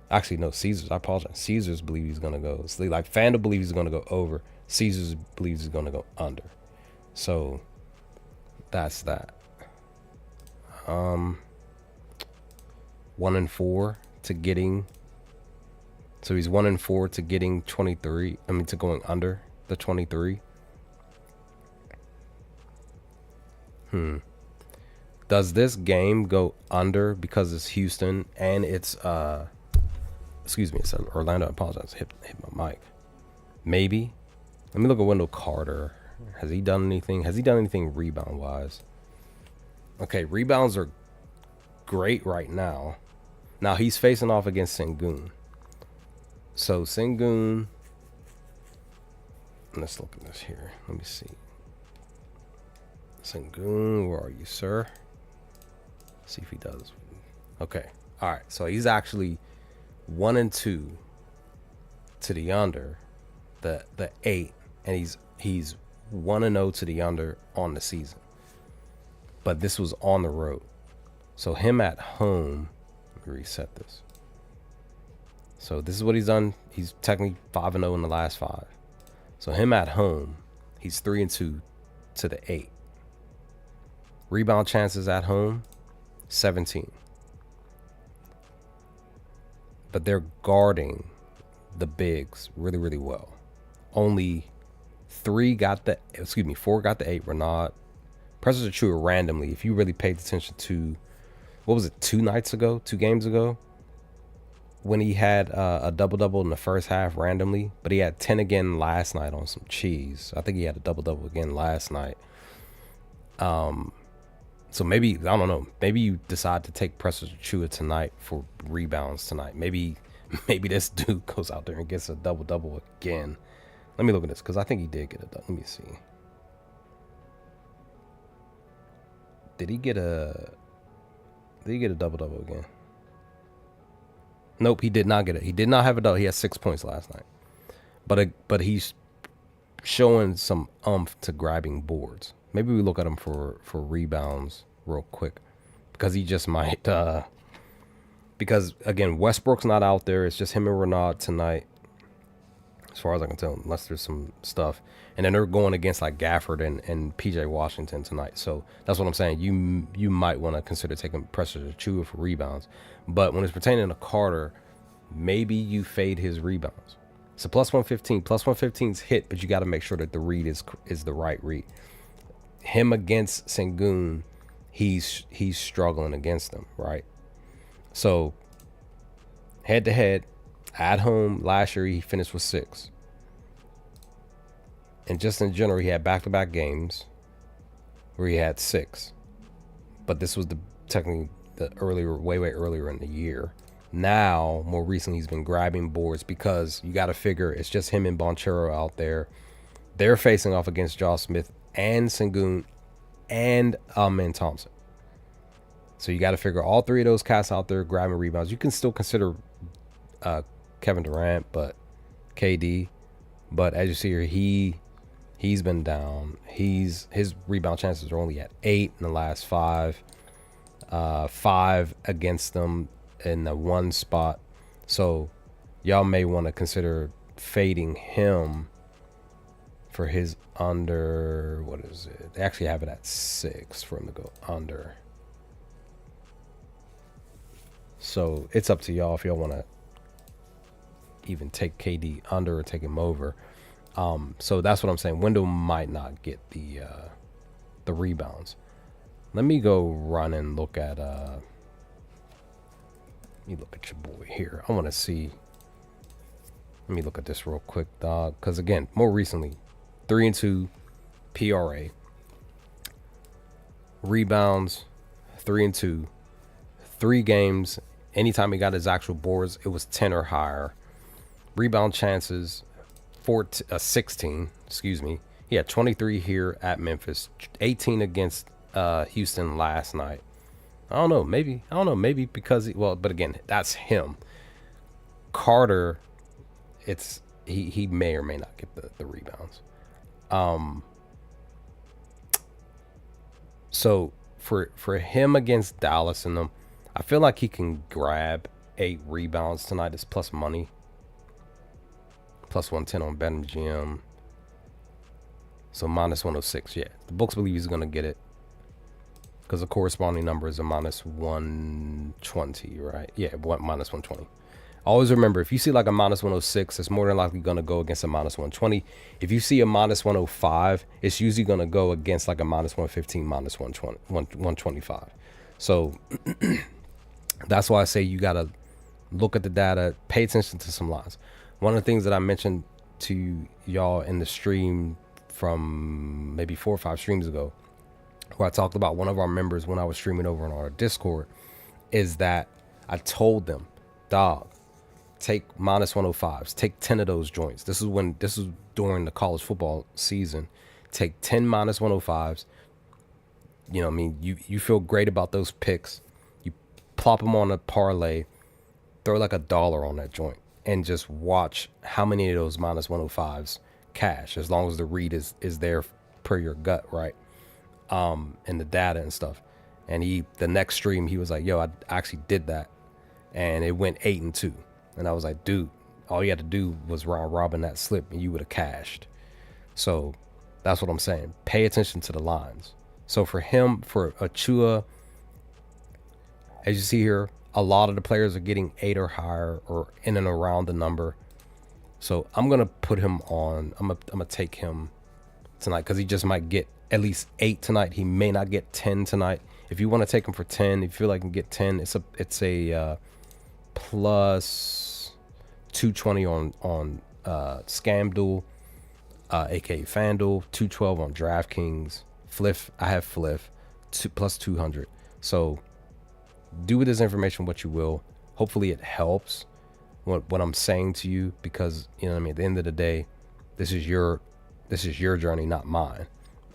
Actually, no, Caesars. I apologize. Caesars believe he's going to go. So like FanDuel believes he's going to go over. Caesars believes he's going to go under. So that's that. 1-4 to getting. So he's 1-4 to getting 23. To going under the 23. Does this game go under because it's Houston and it's it's Orlando? I apologize. Hit my mic. Maybe. Let me look at Wendell Carter. Has he done anything? Rebound wise? Okay, rebounds are great right now. Now he's facing off against Sengun. So Sengun, let's look at this here. Let me see. Sengun, where are you, sir? See if he does. Okay. All right. So he's actually 1-2 to the under, the 8, and he's 1-0 to the under on the season. But this was on the road. So him at home, let me reset this. So this is what he's done. He's technically 5-0 in the last 5. So him at home, he's 3-2 to the 8. Rebound chances at home, 17. But they're guarding the bigs really, really well. Only 4 got the 8. Renaud. Pressures are true randomly. If you really paid attention to, what was it, 2 games ago, when he had a double-double in the first half randomly, but he had 10 again last night on some cheese. I think he had a double-double again last night. So maybe, I don't know, maybe you decide to take Precious Achua tonight for rebounds tonight. Maybe this dude goes out there and gets a double-double again. Let me look at this, because I think he did get a double. Let me see. Did he get a double-double again? Nope, he did not get it. He did not have a double. He had 6 points last night. But he's showing some umph to grabbing boards. Maybe we look at him for rebounds real quick, because he just might. Because again, Westbrook's not out there. It's just him and Renaud tonight, as far as I can tell, unless there's some stuff. And then they're going against like Gafford and PJ Washington tonight. So that's what I'm saying. You might want to consider taking Precious Achua for rebounds. But when it's pertaining to Carter, maybe you fade his rebounds. So plus 115. Plus 115's hit, but you got to make sure that the read is the right read. Him against Sengun, he's struggling against them, right? So head to head, at home last year he finished with 6. And just in general, he had back-to-back games where he had 6. But this was technically the earlier, way earlier in the year. Now, more recently, he's been grabbing boards, because you got to figure it's just him and Bonchero out there. They're facing off against Josh Smith and Sengun and Amen Thompson. So you got to figure all 3 of those cats out there grabbing rebounds. You can still consider Kevin Durant, but KD. But as you see here, he's been down. His rebound chances are only at 8 in the last 5. 5 against them in the 1 spot. So y'all may want to consider fading him for his under. What is it? They actually have it at 6 for him to go under. So it's up to y'all if y'all want to even take KD under or take him over. So that's what I'm saying. Wendell might not get the rebounds. Let me go run and look at let me look at your boy here. I want to see. Let me look at this real quick, dog. Because again, more recently, 3-2 PRA. Rebounds, 3-2. 3 games. Anytime he got his actual boards, it was 10 or higher. Rebound chances, 16. Excuse me. He had 23 here at Memphis, 18 against Houston last night. I don't know. Maybe because but again, that's him. Carter, he may or may not get the rebounds. So for him against Dallas and them, I feel like he can grab 8 rebounds tonight. It's plus money. Plus 110 on BetMGM. So minus 106. Yeah, the books believe he's going to get it, because the corresponding number is a minus 120, right? Yeah, minus 120. Always remember, if you see like a minus 106, it's more than likely going to go against a minus 120. If you see a minus 105, it's usually going to go against like a minus 115, minus 120, 125. So that's why I say you got to look at the data, pay attention to some lines. One of the things that I mentioned to y'all in the stream from maybe 4 or 5 streams ago, where I talked about one of our members when I was streaming over on our Discord, is that I told them, dog, take minus 105s. Take 10 of those joints. This is during the college football season. Take 10 minus 105s. You know what I mean? You feel great about those picks. You plop them on a parlay, throw like $1 on that joint, and just watch how many of those minus 105s cash, as long as the read is there per your gut, right? And the data and stuff. And the next stream, he was like, yo, I actually did that. And it went 8-2. And I was like, dude, all you had to do was round robin that slip and you would have cashed. So that's what I'm saying. Pay attention to the lines. So for him, for Achua, as you see here, a lot of the players are getting 8 or higher or in and around the number. So I'm going to put him on. I'm going to take him tonight because he just might get at least 8 tonight. He may not get 10 tonight. If you want to take him for 10, if you feel like you can get 10, it's a plus 220 on ScamDuel, aka FanDuel, 212 on DraftKings. Fliff, I have Fliff, plus 200. So do with this information what you will. Hopefully it helps what I'm saying to you, because you know what I mean, at the end of the day, this is your journey, not mine.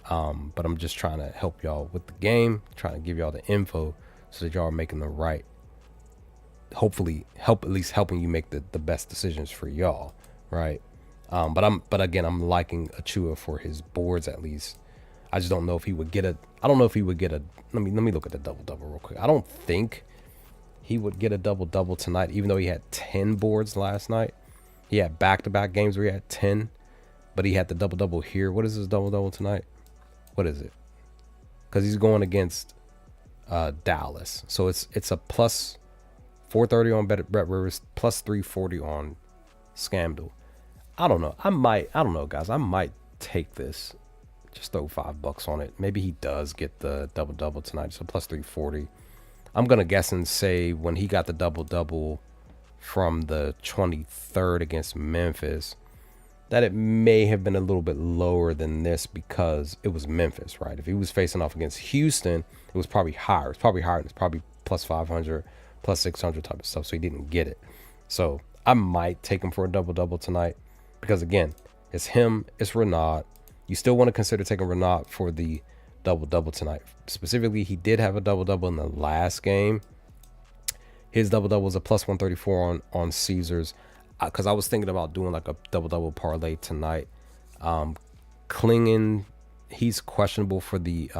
But I'm just trying to help y'all with the game, trying to give y'all the info so that y'all are making the right, hopefully at least helping you make the best decisions for y'all, right? But again, I'm liking Achua for his boards at least. I just don't know if he would get a. I don't know if he would get a. Let me look at the double real quick. I don't think he would get a double tonight, even though he had 10 boards last night. He had back-to-back games where he had 10, but he had the double here. What is his double tonight? What is it? Because he's going against Dallas, so it's a plus 430 on Brett Rivers, plus 340 on ScamDuel. I don't know. I don't know, guys. I might take this. Just throw $5 on it. Maybe he does get the double tonight. So plus 340. I'm gonna guess and say when he got the double from the 23rd against Memphis, that it may have been a little bit lower than this because it was Memphis, right? If he was facing off against Houston, it was probably higher. It's probably higher. It's probably plus 500, plus 600 type of stuff. So he didn't get it. So I might take him for a double tonight because again, it's him, it's Renaud. You still want to consider taking Renaud for the double tonight. Specifically, he did have a double in the last game. His double was a plus 134 on Caesars. Because I was thinking about doing like a double parlay tonight. Klingen, he's questionable for the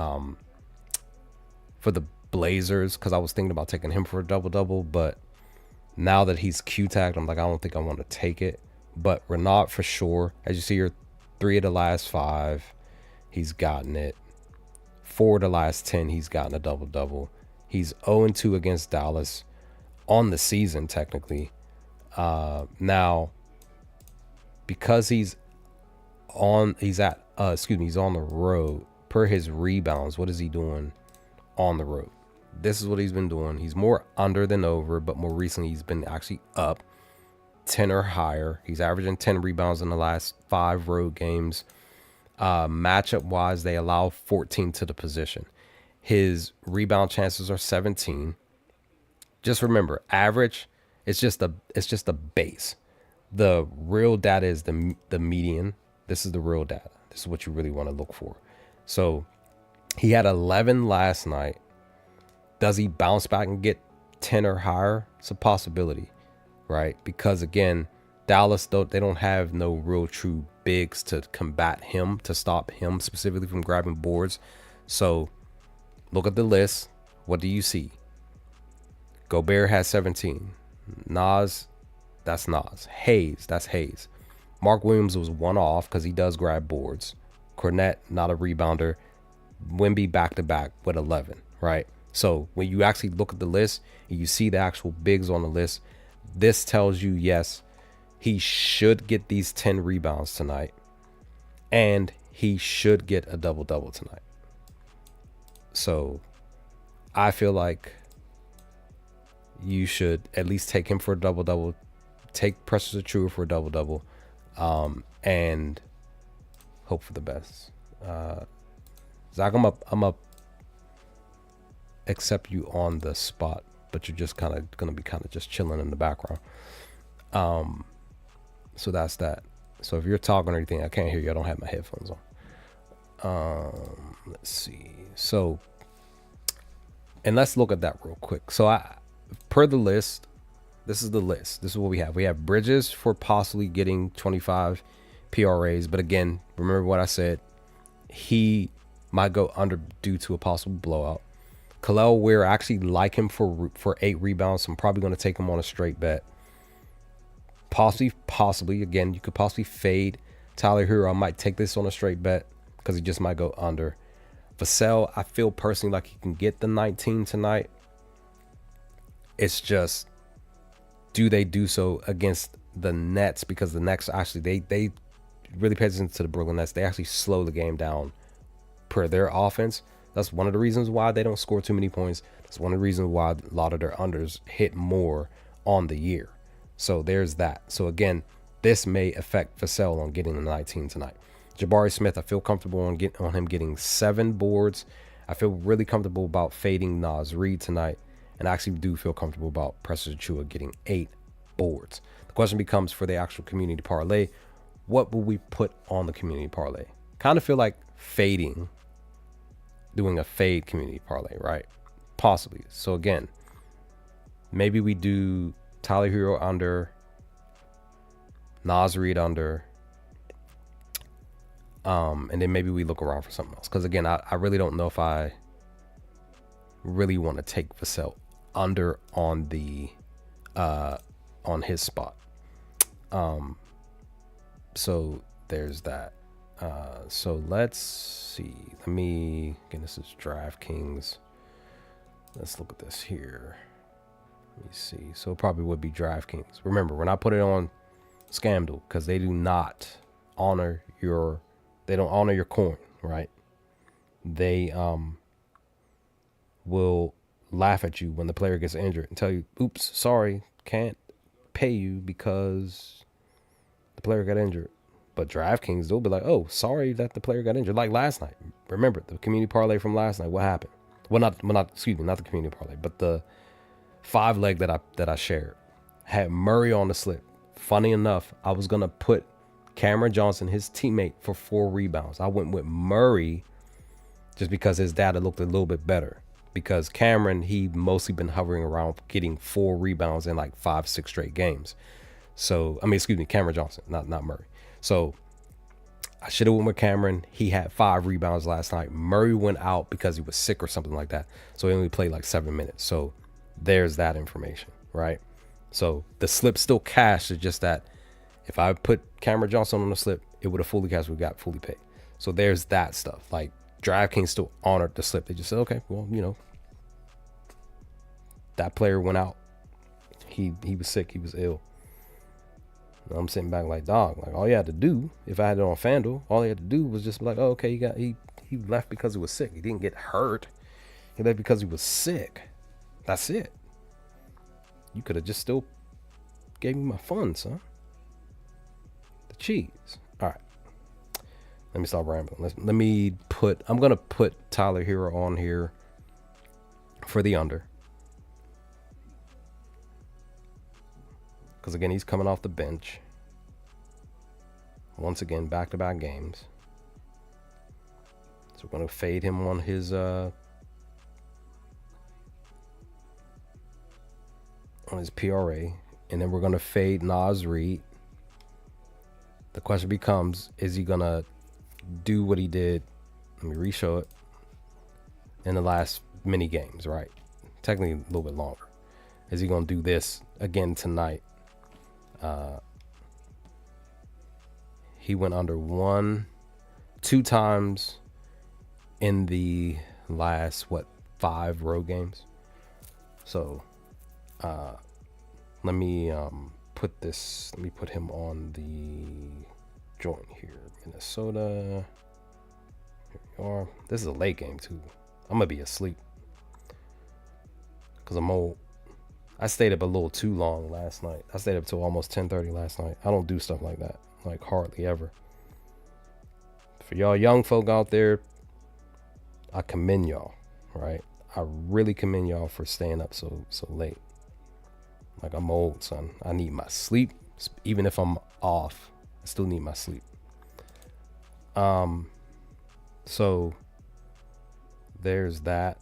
Blazers because I was thinking about taking him for a double, but now that he's Q-tagged, I'm like, I don't think I want to take it. But Renaud for sure. As you see here, 3 of the last 5, he's gotten it. 4 of the last 10, he's gotten a double. He's 0-2 against Dallas on the season, technically. Now, because he's on the road, per his rebounds, what is he doing on the road? This is what he's been doing. He's more under than over, but more recently he's been actually up 10 or higher. He's averaging 10 rebounds in the last 5 road games. Matchup wise, they allow 14 to the position. His rebound chances are 17. Just remember, average, it's just a base. The real data is the median. This is the real data. This is what you really want to look for. So he had 11 last night. Does he bounce back and get 10 or higher? It's a possibility, right? Because again, Dallas, though, they don't have no real true bigs to combat him, to stop him specifically from grabbing boards. So look at the list. What do you see? Gobert has 17. Nas, that's Nas. Hayes, that's Hayes. Mark Williams was one off because he does grab boards. Cornette, not a rebounder. Wemby back-to-back with 11, right? So when you actually look at the list and you see the actual bigs on the list, this tells you, yes, he should get these 10 rebounds tonight, and he should get a double tonight. So I feel like you should at least take him for a double. Take Precious Achiuwa for a double, and hope for the best. Zach, I'm up. Accept you on the spot, but you're just kind of gonna be just chilling in the background. So that's that. So if you're talking or anything, I can't hear you. I don't have my headphones on. Let's see. So, and let's look at that real quick. So per the list, this is the list. This is what we have. We have Bridges for possibly getting 25 PRAs. But again, remember what I said. He might go under due to a possible blowout. Khalil Weir, I actually like him for 8 rebounds. So I'm probably going to take him on a straight bet. Possibly, again, you could possibly fade Tyler Hero. I might take this on a straight bet because he just might go under. Vassell, I feel personally like he can get the 19 tonight. It's just, do they do so against the Nets? Because the Nets actually, they really pay attention to the Brooklyn Nets. They actually slow the game down per their offense. That's one of the reasons why they don't score too many points. That's one of the reasons why a lot of their unders hit more on the year. So there's that. So again, this may affect Vassell on getting the 19 tonight. Jabari Smith, I feel comfortable on him getting 7 boards. I feel really comfortable about fading Naz Reid tonight. And I actually do feel comfortable about Precious Achiuwa getting 8 boards. The question becomes for the actual community parlay, what will we put on the community parlay? Kind of feel like doing a fade community parlay, right? Possibly. So again, maybe we do Tyler Hero under, Naz Reid under, and then maybe we look around for something else. Because again, I really don't know if I really want to take Vassell under on the on his spot. So there's that. So let's see. Again, this is DraftKings. Let's look at this here. Let me see. So it probably would be DraftKings. Remember, we're not putting it on Scamdel because they do not honor your coin, right? They will laugh at you when the player gets injured and tell you, oops, sorry, can't pay you because the player got injured. But DraftKings, they'll be like, oh, sorry that the player got injured. Like last night. Remember the community parlay from last night. What happened? Not the community parlay, but the 5-leg that I shared had Murray on the slip. Funny enough, I was gonna put Cameron Johnson, his teammate, for 4 rebounds. I went with Murray just because his data looked a little bit better. Because Cameron, he mostly been hovering around getting 4 rebounds in like 5-6 straight games. So Cameron Johnson, not Murray. So I should have went with Cameron. He had 5 rebounds last night. Murray went out because he was sick or something like that. So he only played like 7 minutes. So there's that information, right? So the slip still cashed. It's just that if I put Cameron Johnson on the slip, it would have fully cashed. We got fully paid. So there's that stuff. Like DraftKings still honored the slip. They just said, okay, well, that player went out. He was sick. He was ill. And I'm sitting back like, dog, like all you had to do, if I had it on FanDuel, all he had to do was just be like, oh, okay, he left because he was sick. He didn't get hurt. He left because he was sick. That's it. You could have just still gave me my funds, son. The cheese. All right. Let me stop rambling. I'm going to put Tyler Hero on here for the under. Because again, he's coming off the bench. Once again, back-to-back games. So we're going to fade him on his PRA. And then we're going to fade Naz Reid. The question becomes, is he going to do what he did? Let me re-show it. In the last many games, right? Technically a little bit longer. Is he going to do this again tonight? He went under 2 times in the last 5 road games. So let me put him on the joint here. Minnesota. Here we are. This is a late game too. I'm gonna be asleep because I'm old. I stayed up a little too long last night. I stayed up till almost 10:30 last night. I don't do stuff like that, like hardly ever. For y'all young folk out there, I commend y'all, right? I really commend y'all for staying up so late. Like, I'm old, son. I need my sleep. Even if I'm off, I still need my sleep. So there's that.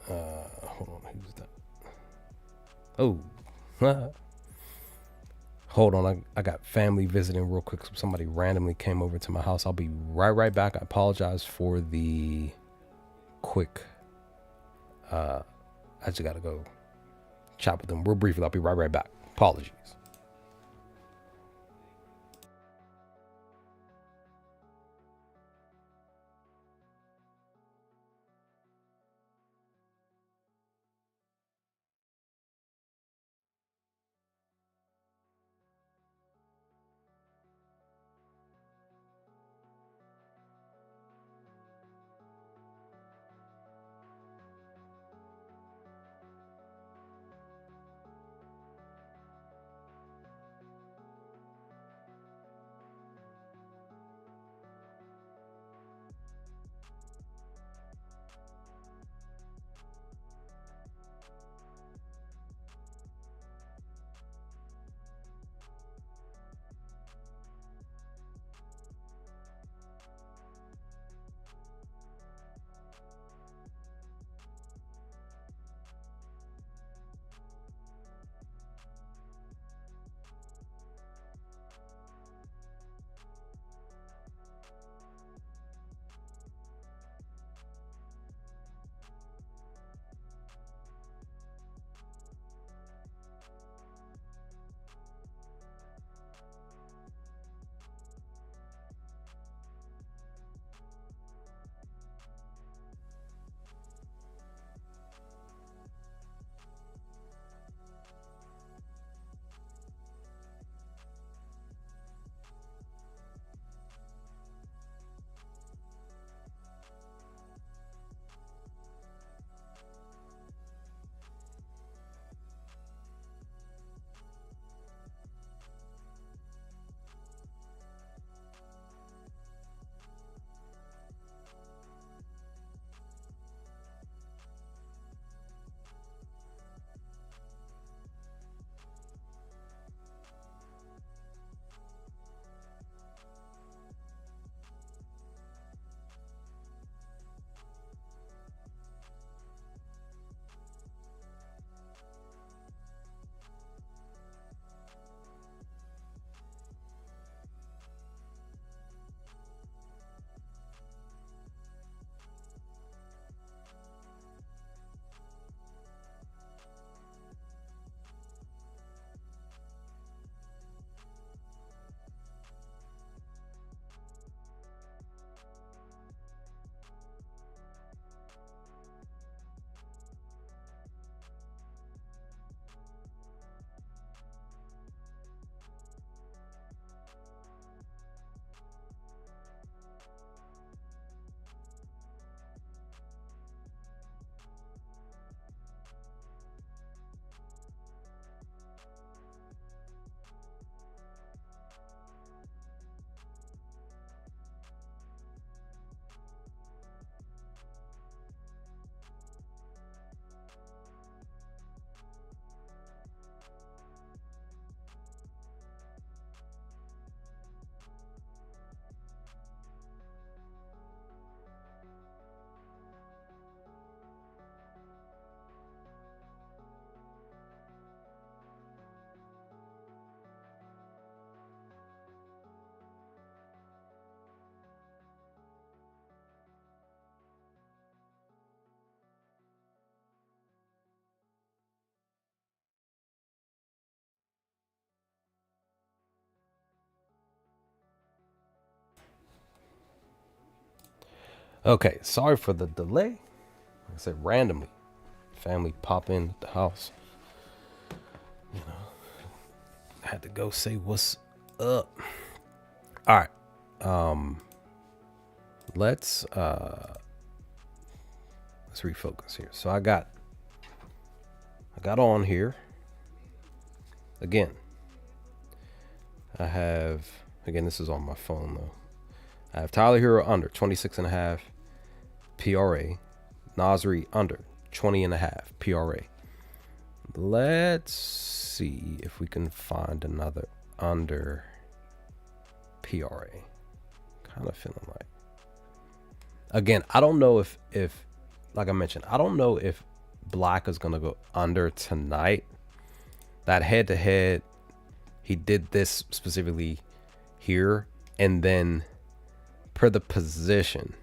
Hold on, who's that? Oh, hold on. I got family visiting real quick. Somebody randomly came over to my house. I'll be right back. I apologize for the quick. I just gotta go chat with them real briefly. I'll be right back. Apologies. Okay, sorry for the delay. Like I said, randomly, family pop in the house. I had to go say what's up. All right. Let's refocus here. So I got on here again. I have, again, this is on my phone though. I have Tyler Hero under 26.5 PRA, Nasri under 20.5 PRA. Let's see if we can find another under PRA. Kind of feeling like. Again, I don't know if like I mentioned, I don't know if Black is gonna go under tonight. That head to head, he did this specifically here, and then per the position,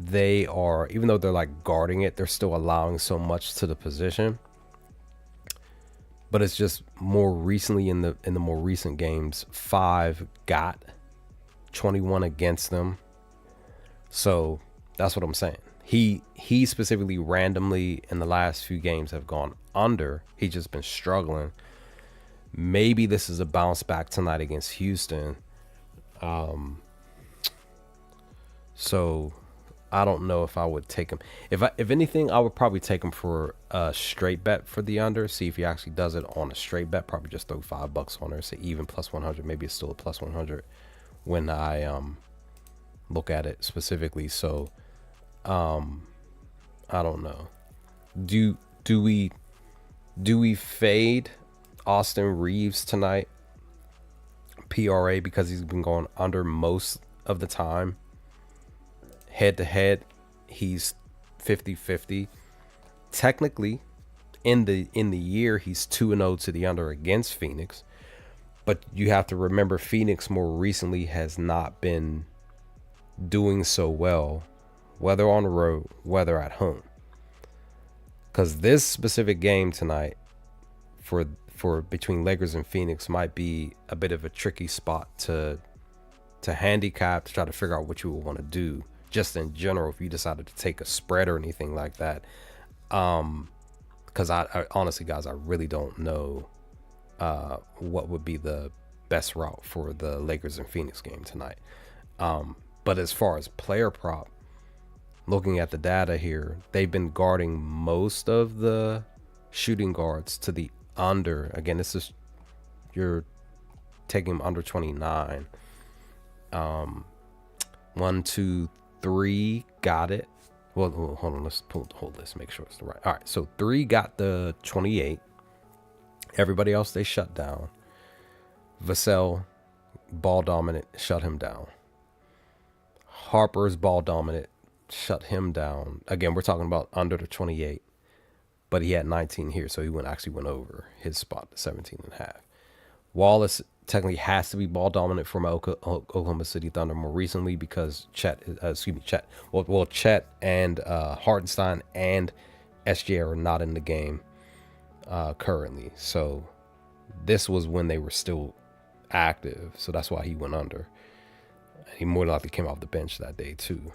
they are, even though they're like guarding it, they're still allowing so much to the position. But it's just more recently in the more recent games, 5 got 21 against them. So that's what I'm saying. He specifically randomly in the last few games have gone under. He's just been struggling. Maybe this is a bounce back tonight against Houston. So I don't know if I would take him. If anything, I would probably take him for a straight bet for the under. See if he actually does it on a straight bet. Probably just throw $5 on there. Say even plus 100. Maybe it's still a plus 100 when I look at it specifically. So I don't know. Do we fade Austin Reeves tonight? PRA, because he's been going under most of the time. Head to head, he's 50-50. Technically, in the year, he's 2-0 to the under against Phoenix. But you have to remember, Phoenix more recently has not been doing so well, whether on the road, whether at home. Because this specific game tonight for between Lakers and Phoenix might be a bit of a tricky spot to handicap, to try to figure out what you would want to do just in general if you decided to take a spread or anything like that. Because I honestly, guys, I really don't know what would be the best route for the Lakers and Phoenix game tonight. But as far as player prop, looking at the data here, they've been guarding most of the shooting guards to the under. Again, this is, you're taking them under 29. 1, 2, 3 got it. Well, hold on, let's pull the whole list, make sure it's the right. All right, so 3 got the 28. Everybody else they shut down. Vassell, ball dominant, shut him down. Harper's ball dominant, shut him down. Again, we're talking about under the 28, but he had 19 here, so he actually went over his spot to 17.5. Wallace technically has to be ball dominant from Oklahoma City Thunder more recently because Chet and Hartenstein and SGA are not in the game currently. So this was when they were still active, so that's why he went under. He more than likely came off the bench that day too.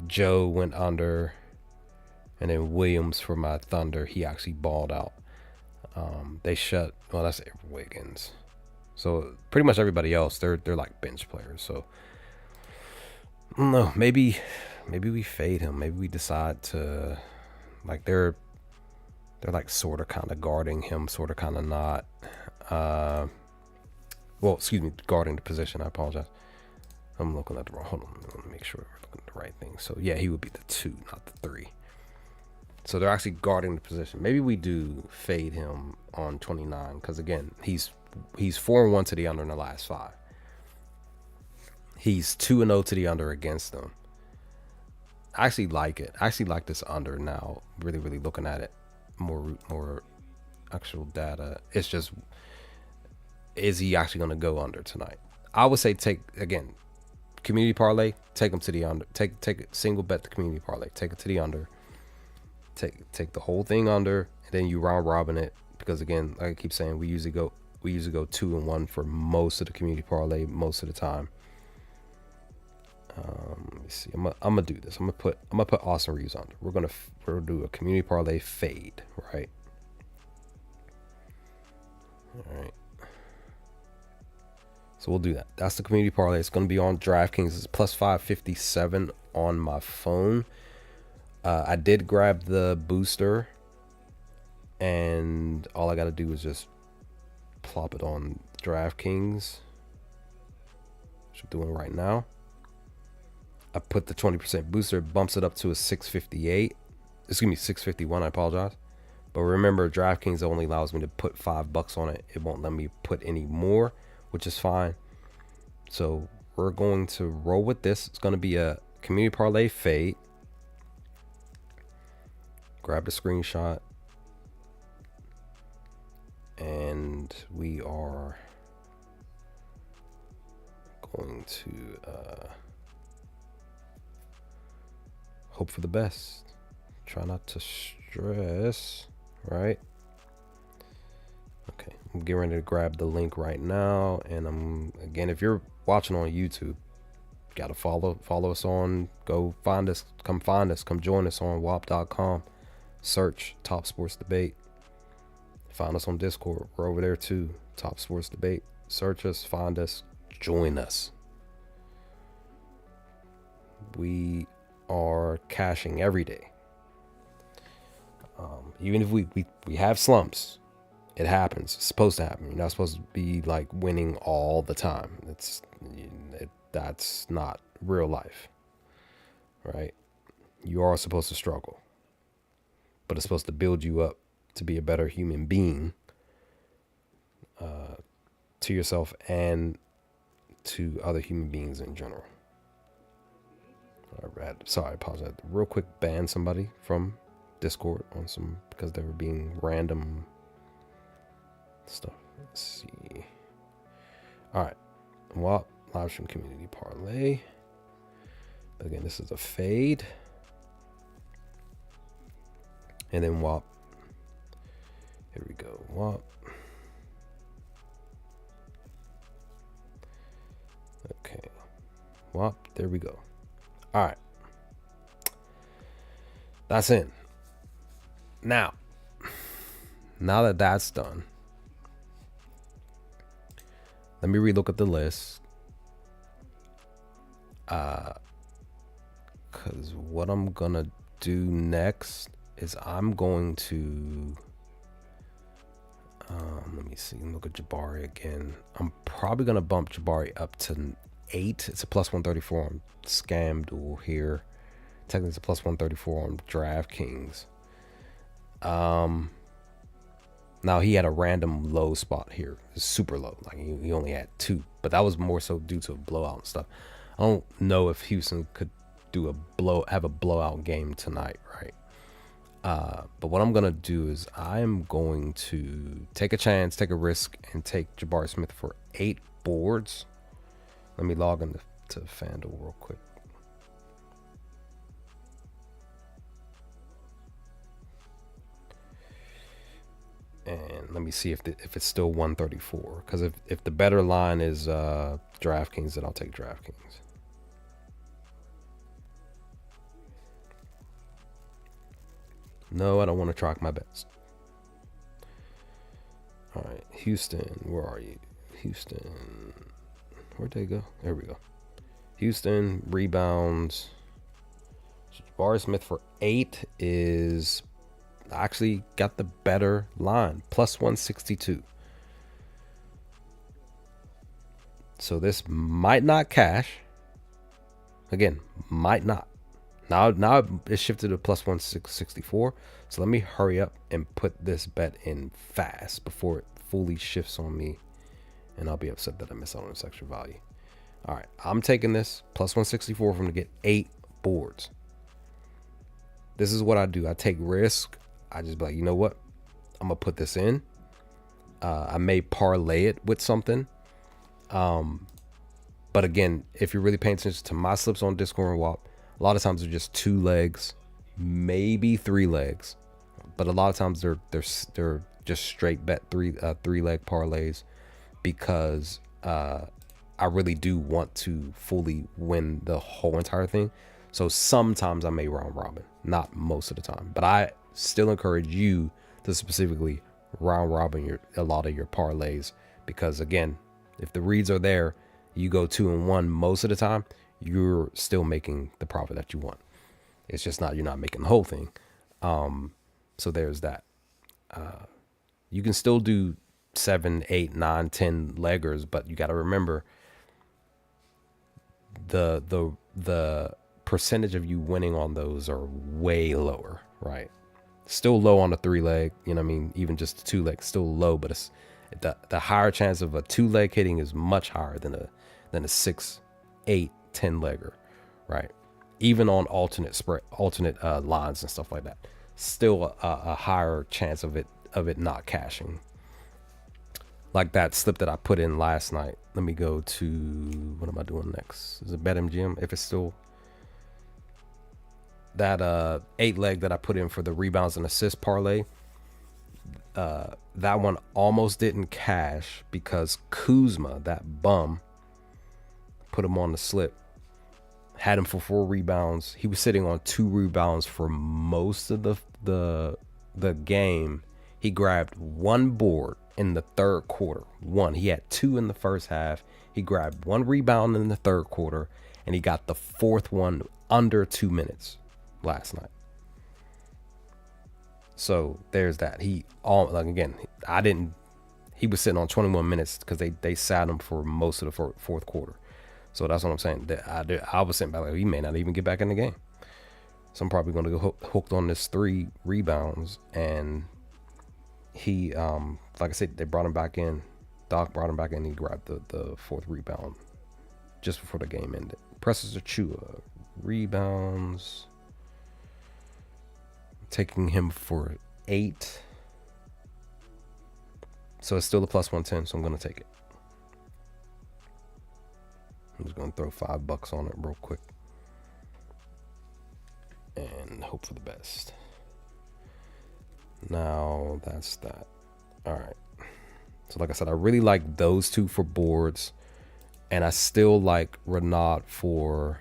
Joe went under, and then Williams for my Thunder, he actually balled out. They shut, well, that's Wiggins. So pretty much everybody else, they're like bench players. So I don't know, maybe we fade him. Maybe we decide to, like, they're like sort of kind of guarding him, sort of kind of not. Well, excuse me, guarding the position. I apologize. I'm looking at the wrong. Hold on, let me make sure we're looking at the right thing. So yeah, he would be the 2, not the 3. So they're actually guarding the position. Maybe we do fade him on 29 because again, he's 4-1 to the under in the last 5. He's 2-0 to the under against them. I actually like it. I actually like this under now. Really, really looking at it more actual data. It's just, is he actually going to go under tonight? I would say take, again, community parlay, take him to the under. Take a single bet the community parlay. Take it to the under. Take the whole thing under, and then you round robin it, because again, like I keep saying, we usually go 2-1 for most of the community parlay most of the time. Let me see. I'm gonna do this. I'm gonna put Austin Reeves under. We're gonna do a community parlay fade, right? All right. So we'll do that. That's the community parlay. It's gonna be on DraftKings. It's plus 557 on my phone. I did grab the booster, and all I got to do is just plop it on DraftKings, which I'm doing right now. I put the 20% booster, bumps it up to a 658. excuse me, 651. I apologize. But remember, DraftKings only allows me to put $5 on it. It won't let me put any more, which is fine. So we're going to roll with this. It's going to be a community parlay fade. Grab the screenshot. And we are going to hope for the best. Try not to stress, right? Okay, I'm getting ready to grab the link right now. And again, if you're watching on YouTube, you gotta follow us on, go find us, come join us on wop.com. Search Top Sports Debate. Find us on Discord. We're over there too. Top Sports Debate. Search us, find us, join us. We are cashing every day. Even if we have slumps, it happens. It's supposed to happen. You're not supposed to be like winning all the time. That's not real life, right? You are supposed to struggle, but it's supposed to build you up to be a better human being, to yourself and to other human beings in general. Sorry, I apologize. Real quick, ban somebody from Discord on some because they were being random stuff. Let's see. All right, WAP live stream community parlay. Again, this is a fade, and then WAP. Here we go. WAP. Okay. WAP. There we go. All right. That's in. Now that that's done, let me relook at the list. Because what I'm gonna do next is I'm going to let me see, look at Jabari again. I'm probably gonna bump Jabari up to 8. It's a plus 134 on ScamDuel here. Technically it's a plus 134 on DraftKings. Now he had a random low spot here. It's super low. Like he only had 2, but that was more so due to a blowout and stuff. I don't know if Houston could have a blowout game tonight, right? But what I'm gonna do is I'm going to take a chance, take a risk, and take Jabari Smith for 8 boards. Let me log into FanDuel real quick. And let me see if it's still 134. Because if the better line is DraftKings, then I'll take DraftKings. No, I don't want to track my bets. All right, Houston, where are you? Houston, where'd they go? There we go. Houston rebounds. Jabari Smith for 8 is actually got the better line, plus 162. So this might not cash. Again, might not. Now it's shifted to plus 164. So let me hurry up and put this bet in fast before it fully shifts on me, and I'll be upset that I missed out on this extra value. All right, I'm taking this plus 164 from to get 8 boards. This is what I do. I take risk. I just be like, you know what? I'm gonna put this in. I may parlay it with something. But again, if you're really paying attention to my slips on Discord and WAP, a lot of times they're just 2 legs, maybe 3 legs, but a lot of times they're just straight bet 3 leg parlays because I really do want to fully win the whole entire thing. So sometimes I may round robin, not most of the time, but I still encourage you to specifically round robin a lot of your parlays, because again, if the reads are there, you go 2 and 1 most of the time, you're still making the profit that you want. It's just you're not making the whole thing. So there's that. You can still do 7, 8, 9, 10 leggers, but you got to remember the percentage of you winning on those are way lower, right? Still low on the 3-leg, you know what I mean? Even just the 2-leg, still low, but it's the higher chance of a 2-leg hitting is much higher than a 6, 8, 10-legger, right? Even on alternate lines and stuff like that, still a higher chance of it not cashing. Like that slip that I put in last night. Let me go to, what am I doing next? Is it BetMGM? If it's still that 8-leg that I put in for the rebounds and assist parlay, that one almost didn't cash because Kuzma, that bum, put him on the slip, had him for 4 rebounds. He was sitting on 2 rebounds for most of the game. He grabbed 1 board in the third quarter. He had 2 in the first half. He grabbed 1 rebound in the third quarter, and he got the 4th one under 2 minutes last night. So there's that. He was sitting on 21 minutes because they sat him for most of the fourth quarter. So that's what I'm saying. I was sitting back like, he may not even get back in the game. So I'm probably going to go hooked on this 3 rebounds. And he, like I said, they brought him back in. Doc brought him back in. He grabbed the 4th rebound just before the game ended. Presses Achua, rebounds. Taking him for 8. So it's still a plus 110, so I'm going to take it. I'm just going to throw $5 on it real quick. And hope for the best. Now, that's that. All right. So like I said, I really like those 2 for boards. And I still like Renaud for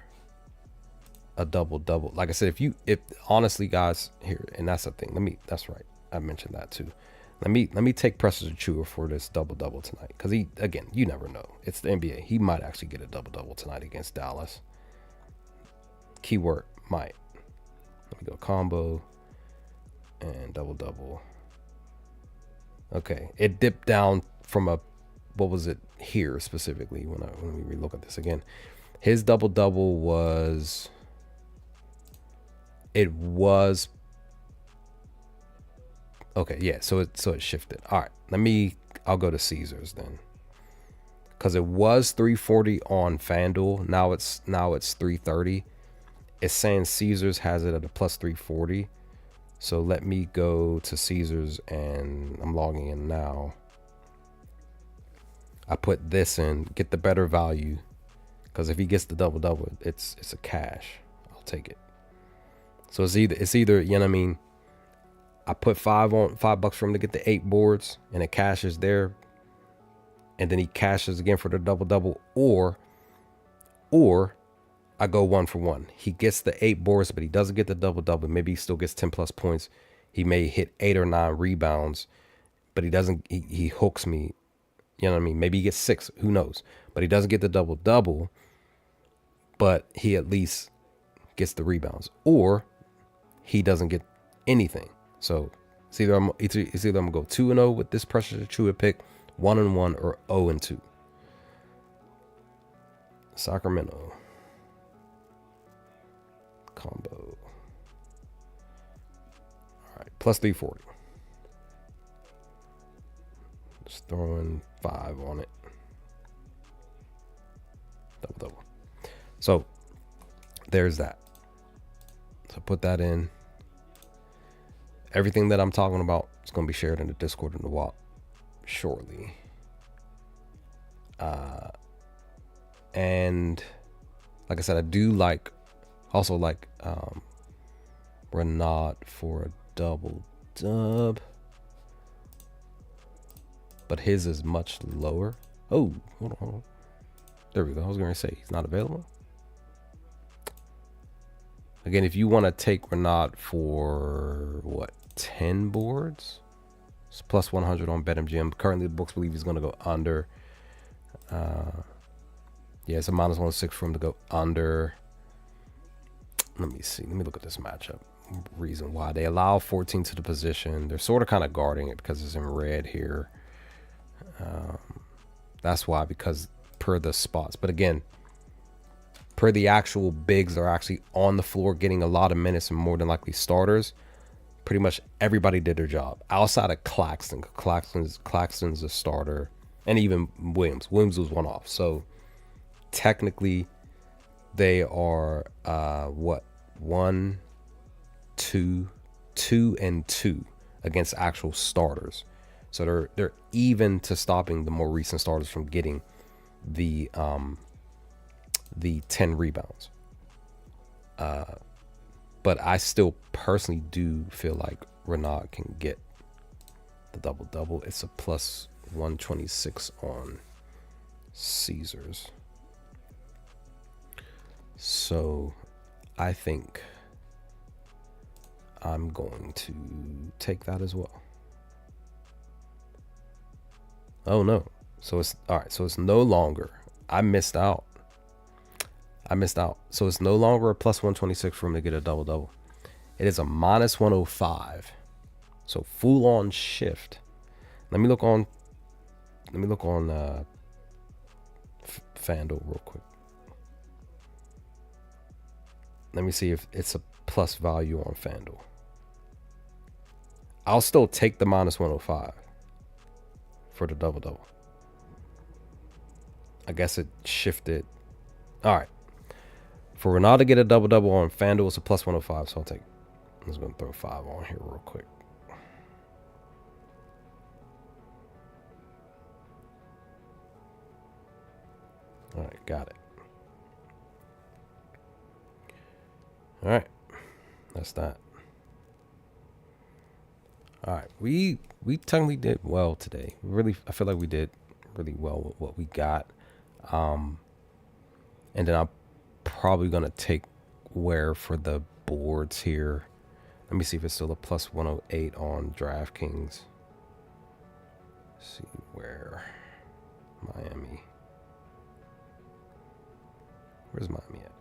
a double. Like I said, if honestly, guys, here, and that's the thing. That's right. I mentioned that too. Let me take Precious Achua for this double tonight. Because again, you never know. It's the NBA. He might actually get a double tonight against Dallas. Keyword, might. Let me go combo and double. Okay. It dipped down from what was it here specifically when we relook at this again. His double was, it was okay, yeah, so it shifted. All right, I'll go to Caesars then, because it was 340 on FanDuel. Now it's 330. It's saying Caesars has it at a plus 340. So let me go to Caesars, and I'm logging in now. I put this in, get the better value, because if he gets the double, it's a cash. I'll take it. So it's either you know what I mean. I put $5 for him to get the 8 boards, and it cashes there, and then he cashes again for the double, or I go 1 for 1. He gets the 8 boards, but he doesn't get the double. Maybe he still gets 10 plus points. He may hit 8 or 9 rebounds, but he doesn't. He hooks me. You know what I mean? Maybe he gets 6. Who knows? But he doesn't get the double, but he at least gets the rebounds, or he doesn't get anything. So it's either I'm gonna go 2-0 with this Precious Achua pick, 1-1, or 0-2. Sacramento combo. All right, plus 340. Just throwing 5 on it. Double. So there's that. So put that in. Everything that I'm talking about is going to be shared in the Discord and the WAP shortly. And like I said, I do also like Renaud for a double dub. But his is much lower. Oh, hold on. There we go. I was going to say he's not available. Again, if you want to take Renaud for 10 boards, it's plus 100 on BetMGM. Currently, the books believe he's going to go under. Yeah, it's a minus 106 for him to go under. Let me see. Let me look at this matchup. Reason why they allow 14 to the position. They're sort of kind of guarding it because it's in red here. That's why, because per the spots. But again, per the actual bigs are actually on the floor getting a lot of minutes and more than likely starters, pretty much everybody did their job outside of Claxton. Claxton's a starter, and even Williams. Williams was one off. So technically, they are what 1, 2, 2, and 2 against actual starters. So they're even to stopping the more recent starters from getting the 10 rebounds. But I still personally do feel like Renard can get the double-double. It's a plus 126 on Caesars. So I think I'm going to take that as well. Oh no. So it's all right. So it's no longer, I missed out. So it's no longer a plus 126 for him to get a double-double. It is a minus 105. So full on shift. Let me look on FanDuel real quick. Let me see if it's a plus value on FanDuel. I'll still take the minus 105 for the double-double. I guess it shifted. All right. For Ronaldo to get a double-double on FanDuel, it's a plus 105, so I'll take. I'm just going to throw 5 on here real quick. All right, got it. All right, that's that. All right, we technically did well today. Really, I feel like we did really well with what we got. And then I'm probably gonna take Ware for the boards here. Let me see if it's still a plus 108 on DraftKings. Let's see where Miami. Where's Miami at?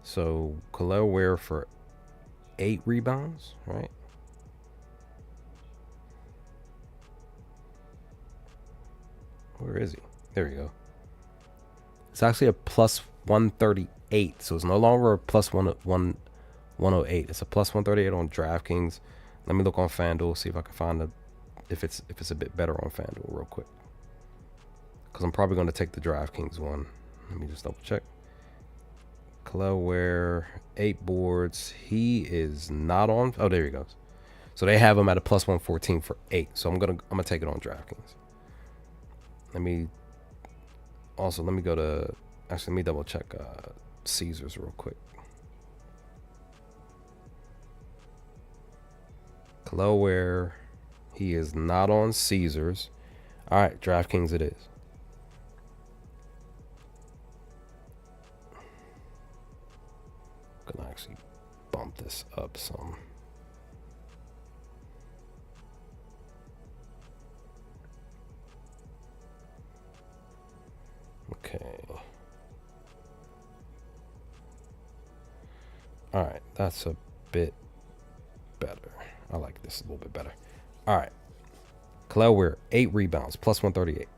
So Khalil Ware for 8 rebounds, right? Where is he? There you go. It's actually a plus 138, so it's no longer a plus 108. It's a plus 138 on DraftKings. Let me look on FanDuel, see if I can find if it's a bit better on FanDuel real quick. Because I'm probably going to take the DraftKings one. Let me just double check. Khalil Ware, 8 boards. He is not on. Oh, there he goes. So they have him at a plus 114 for 8. So I'm gonna take it on DraftKings. Let me go to, actually, let me double check Caesars real quick. Khalil Ware, he is not on Caesars. All right, DraftKings it is. I'm gonna actually bump this up some. Okay. All right, that's a bit better. I like this a little bit better. All right. Khalil Ware, 8 rebounds, plus 138.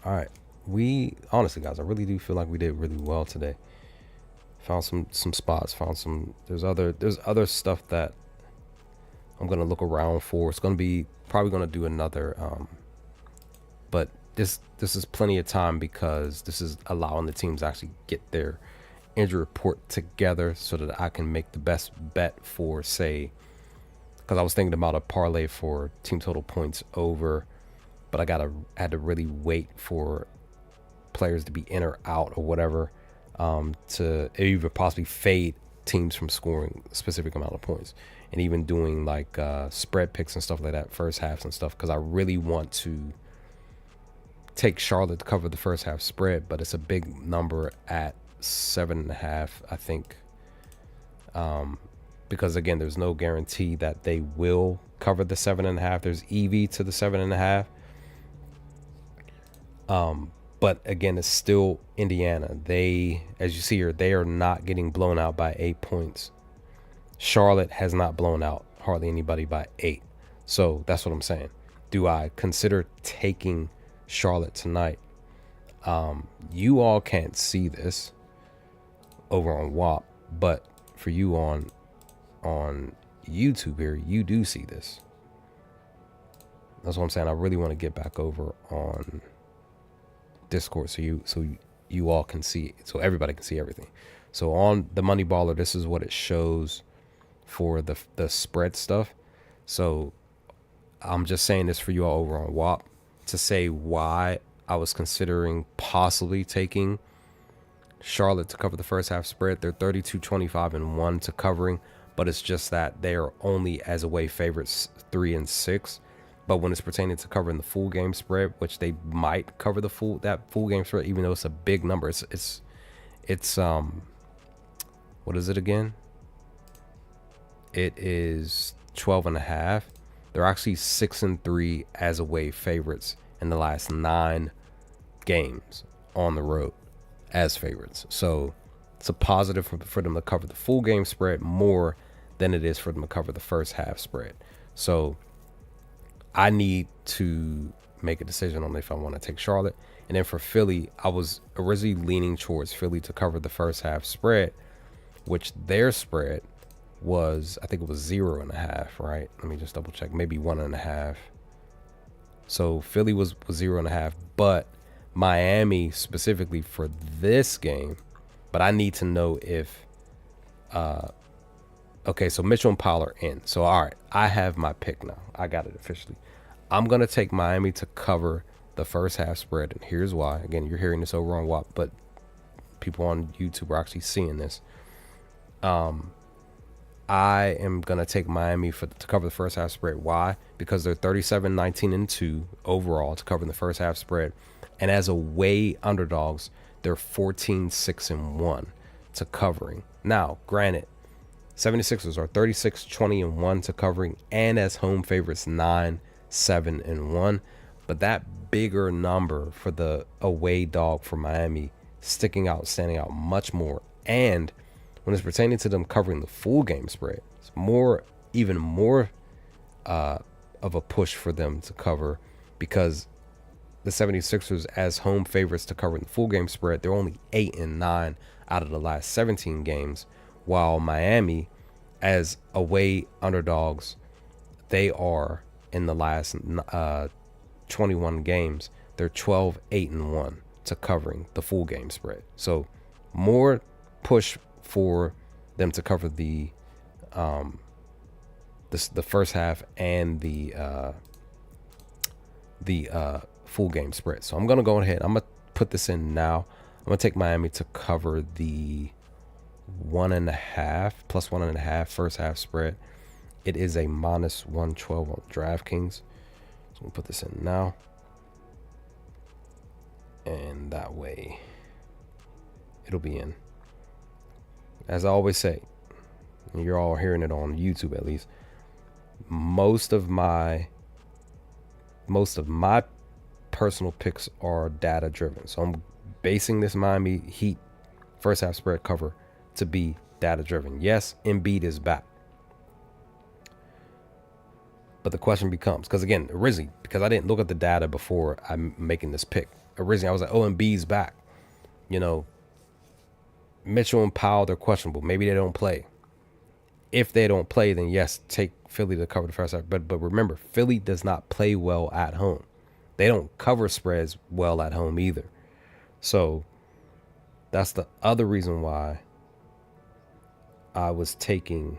All right. We, honestly, guys, I really do feel like we did really well today. Found some spots, there's other stuff that I'm going to look around for. It's going to be, probably going to do another, but this is plenty of time because this is allowing the teams to actually get their injury report together so that I can make the best bet for, say, because I was thinking about a parlay for team total points over, but I had to really wait for players to be in or out or whatever, to even possibly fade teams from scoring a specific amount of points, and even doing like spread picks and stuff like that, first halves and stuff, because I really want to take Charlotte to cover the first half spread, but it's a big number at 7.5, I think, because again, there's no guarantee that they will cover the 7.5. There's EV to the 7.5, but again, it's still Indiana. They, as you see here, they are not getting blown out by 8 points. Charlotte has not blown out hardly anybody by 8. So that's what I'm saying. Do I consider taking Charlotte tonight? You all can't see this over on WAP, but for you on YouTube here, you do see this. That's what I'm saying. I really want to get back over on Discord so you all can see it, so everybody can see everything. So on the Money Baller, this is what it shows for the spread stuff. So I'm just saying this for you all over on WAP to say why I was considering possibly taking Charlotte to cover the first half spread. They're 32-25-1 to covering, but it's just that they are only as away favorites 3-6. But when it's pertaining to covering the full game spread, which they might cover that full game spread, even though it's a big number, it's what is it again? It is 12.5. They're actually 6-3 as away favorites in the last 9 games on the road as favorites. So it's a positive for them to cover the full game spread more than it is for them to cover the first half spread. So I need to make a decision on if I want to take Charlotte. And then for Philly, I was originally leaning towards Philly to cover the first half spread, which their spread was, I think it was 0.5, right? Let me just double check. Maybe 1.5. So Philly was 0.5, but Miami specifically for this game. But I need to know if, okay, so Mitchell and Powell are in. So, all right, I have my pick now. I got it officially. I'm going to take Miami to cover the first half spread. And here's why. Again, you're hearing this over on WAP, but people on YouTube are actually seeing this. I am going to take Miami to cover the first half spread. Why? Because they're 37-19-2 overall to cover the first half spread. And as away underdogs, they're 14-6-1 to covering. Now, granted, 76ers are 36-20-1 to covering, and as home favorites 9-7-1. But that bigger number for the away dog for Miami standing out much more. And when it's pertaining to them covering the full game spread, it's even more of a push for them to cover, because the 76ers as home favorites to cover the full game spread, they're only 8-9 out of the last 17 games, while Miami as away underdogs, they are in the last 21 games, they're 12-8-1 to covering the full game spread. So more push for them to cover the first half and the full game spread. So I'm gonna go ahead. I'm gonna put this in now. I'm gonna take Miami to cover the 1.5 plus 1.5 first half spread. It is a minus 112 on DraftKings. So we'll put this in now, and that way it'll be in. As I always say, and you're all hearing it on YouTube at least, most of my personal picks are data driven. So I'm basing this Miami Heat first half spread cover to be data driven. Yes, Embiid is back. But the question becomes, because again, originally, because I didn't look at the data before I'm making this pick. Originally, I was like, oh, Embiid's back. You know, Mitchell and Powell, they're questionable. Maybe they don't play. If they don't play, then yes, take Philly to cover the first half. But remember, Philly does not play well at home. They don't cover spreads well at home either. So that's the other reason why I was taking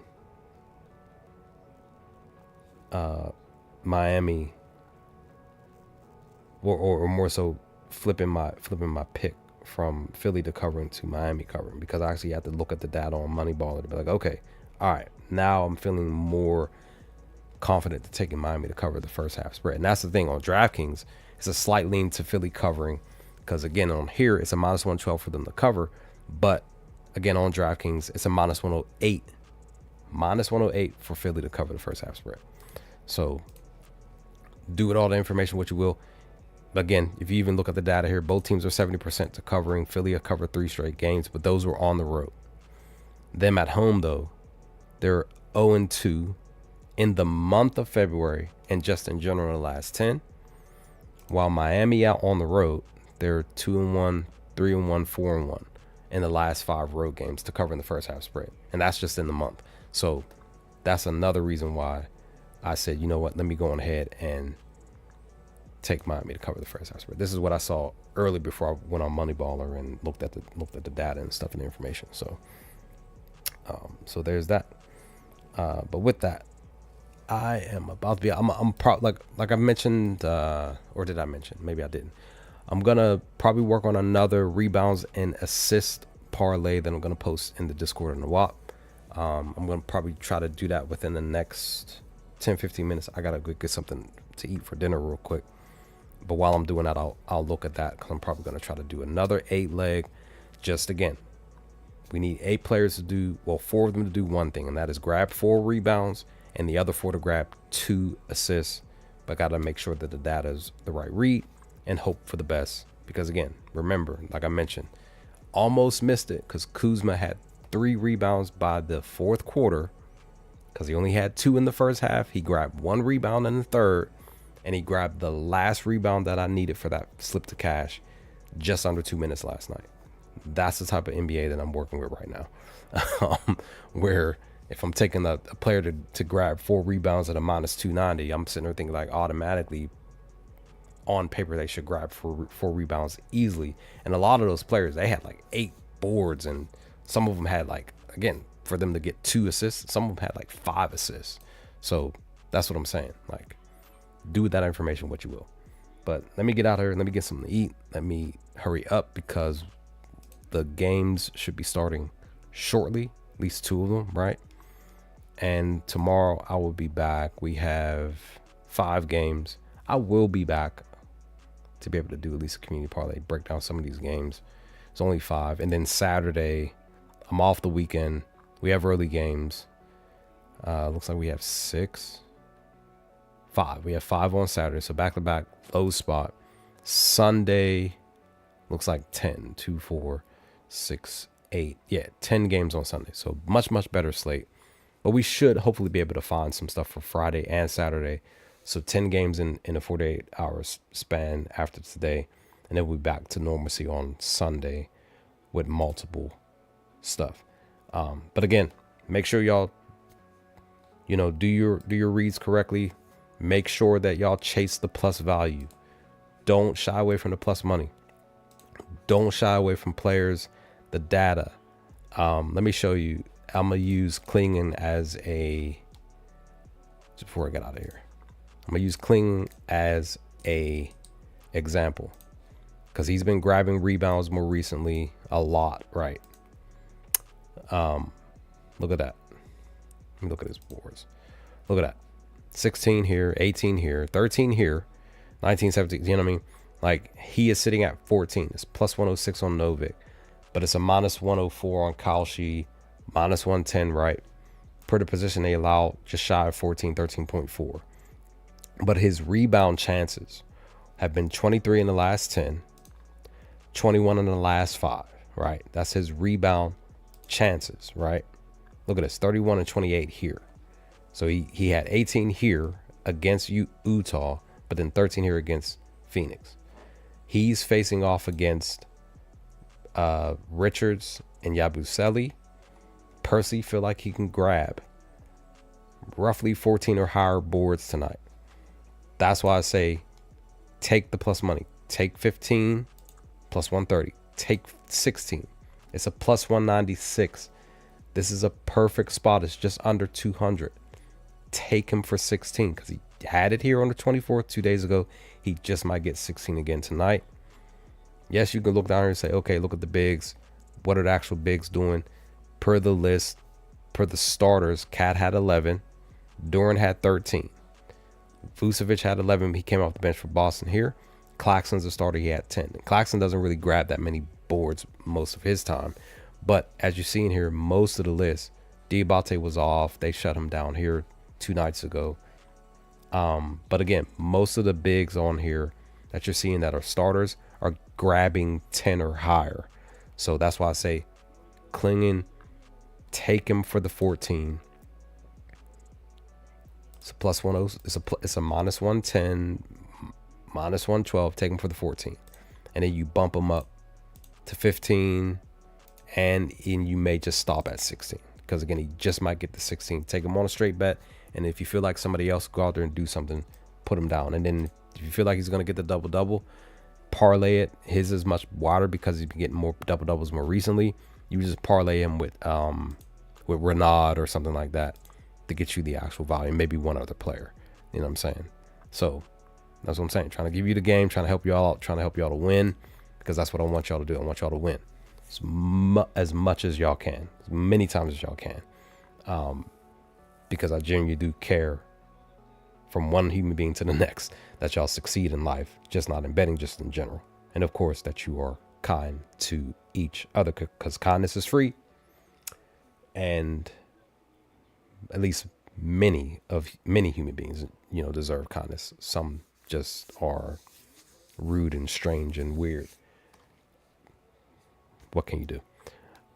Miami, or more so flipping my pick from Philly to covering to Miami covering, because I actually had to look at the data on Moneyballer to be like, okay, all right, now I'm feeling more confident to taking Miami to cover the first half spread. And that's the thing on DraftKings, it's a slight lean to Philly covering, because again on here it's a minus 112 for them to cover, but again on DraftKings it's a minus 108 for Philly to cover the first half spread. So do with all the information what you will. But again, if you even look at the data here, both teams are 70% to covering. Philly have covered 3 straight games, but those were on the road. Them at home, though, they're 0-2 in the month of February and just in general the last 10. While Miami out on the road, They're 2-1, 3-1, 4-1 in the last 5 road games to cover in the first half spread. And that's just in the month. So that's another reason why I said, you know what, let me go on ahead and take Miami to cover the first half spread. This is what I saw early before I went on Moneyballer and looked at the data and stuff and the information. So so there's that. But with that, I am about to be. Like I mentioned, or did I mention? Maybe I didn't. I'm gonna probably work on another rebounds and assist parlay that I'm gonna post in the Discord and the WAP. I'm gonna probably try to do that within the next 10-15 minutes. I gotta go get something to eat for dinner real quick. But while I'm doing that, I'll look at that, because I'm probably gonna try to do another 8-leg. Just again, we need 8 players to do, well, 4 of them to do one thing, and that is grab 4 rebounds, and the other 4 to grab 2 assists. But got to make sure that the data is the right read and hope for the best. Because again, remember, like I mentioned, almost missed it because Kuzma had 3 rebounds by the 4th quarter, because he only had 2 in the first half. He grabbed 1 rebound in the third, and he grabbed the last rebound that I needed for that slip to cash just under 2 minutes last night. That's the type of NBA that I'm working with right now. Where if I'm taking a player to grab 4 rebounds at a minus 290, I'm sitting there thinking like automatically on paper they should grab 4 rebounds easily. And a lot of those players, they had like 8 boards, and some of them had like, again, for them to get 2 assists, some of them had like 5 assists. So that's what I'm saying. Like, do with that information what you will. But let me get out here and let me get something to eat. Let me hurry up, because the games should be starting shortly, at least 2 of them, right? And tomorrow I will be back. We have 5 games. I will be back to be able to do at least a community parlay, break down some of these games. It's only 5. And then Saturday, I'm off the weekend. We have early games. Looks like we have 5. We have 5 on Saturday. So back-to-back low spot. Sunday, looks like 10, 2, 4, 6, 8. Yeah, 10 games on Sunday. So much, much better slate. But we should hopefully be able to find some stuff for Friday and Saturday. So 10 games in a 48 hours span after today. And then we'll be back to normalcy on Sunday with multiple stuff. But again, make sure y'all, do your reads correctly. Make sure that y'all chase the plus value. Don't shy away from the plus money. Don't shy away from players, the data. Let me show you. I'm going to use Klingen as before I get out of here. I'm going to use Klingen as a example, because he's been grabbing rebounds more recently a lot, right? Look at that. Let me look at his boards. Look at that. 16 here, 18 here, 13 here, 19, 17. You know what I mean? Like, he is sitting at 14. It's plus 106 on Novik, but it's a minus 104 on Kalshi, minus 110, right? Per the position they allow, just shy of 14, 13.4. But his rebound chances have been 23 in the last 10, 21 in the last 5, right? That's his rebound chances, right? Look at this, 31 and 28 here. So he had 18 here against Utah, but then 13 here against Phoenix. He's facing off against Richards and Yabusele. Percy feel like he can grab roughly 14 or higher boards tonight. That's why I say take the plus money. Take 15 plus 130. Take 16. It's a plus 196. This is a perfect spot. It's just under 200. Take him for 16, because he had it here on the 24th 2 days ago. He just might get 16 again tonight. Yes, you can look down here and say, okay, look at the bigs. What are the actual bigs doing? Per the list, per the starters, Cat had 11. Duran had 13. Vucevic had 11. He came off the bench for Boston here. Claxton's a starter. He had 10. And Claxton doesn't really grab that many boards most of his time. But as you see in here, most of the list, Diabate was off. They shut him down here 2 nights ago. But again, most of the bigs on here that you're seeing that are starters are grabbing 10 or higher. So that's why I say Klingen, take him for the 14. It's a plus 10. It's a minus 110, minus 112. Take him for the 14. and then you bump them up to 15, and you may just stop at 16, because again, he just might get to 16. Take him on a straight bet, and if you feel like somebody else, go out there and do something, put him down. And then if you feel like he's going to get the double parlay it. His is much wider because he's been getting more double doubles more recently. You just parlay him with Renaud or something like that to get you the actual value, maybe one other player. You know what I'm saying? So that's what I'm saying. Trying to give you the game, trying to help y'all out, trying to help y'all to win, because that's what I want y'all to do. I want y'all to win as much as y'all can, as many times as y'all can, because I genuinely do care, from one human being to the next, that y'all succeed in life, just not in betting, just in general. And of course, that you are kind to each other, because kindness is free. And at least many human beings, you know, deserve kindness. Some just are rude and strange and weird. What can you do?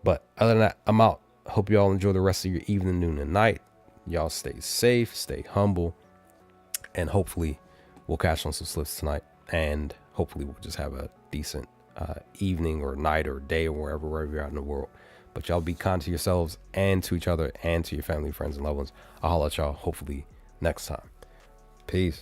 But other than that, I'm out. Hope y'all enjoy the rest of your evening, noon, and night. Y'all stay safe, stay humble, and hopefully we'll cash on some slips tonight. And hopefully we'll just have a decent evening or night or day or wherever you're out in the world. But y'all be kind to yourselves and to each other and to your family, friends, and loved ones. I'll holler at y'all hopefully next time. Peace.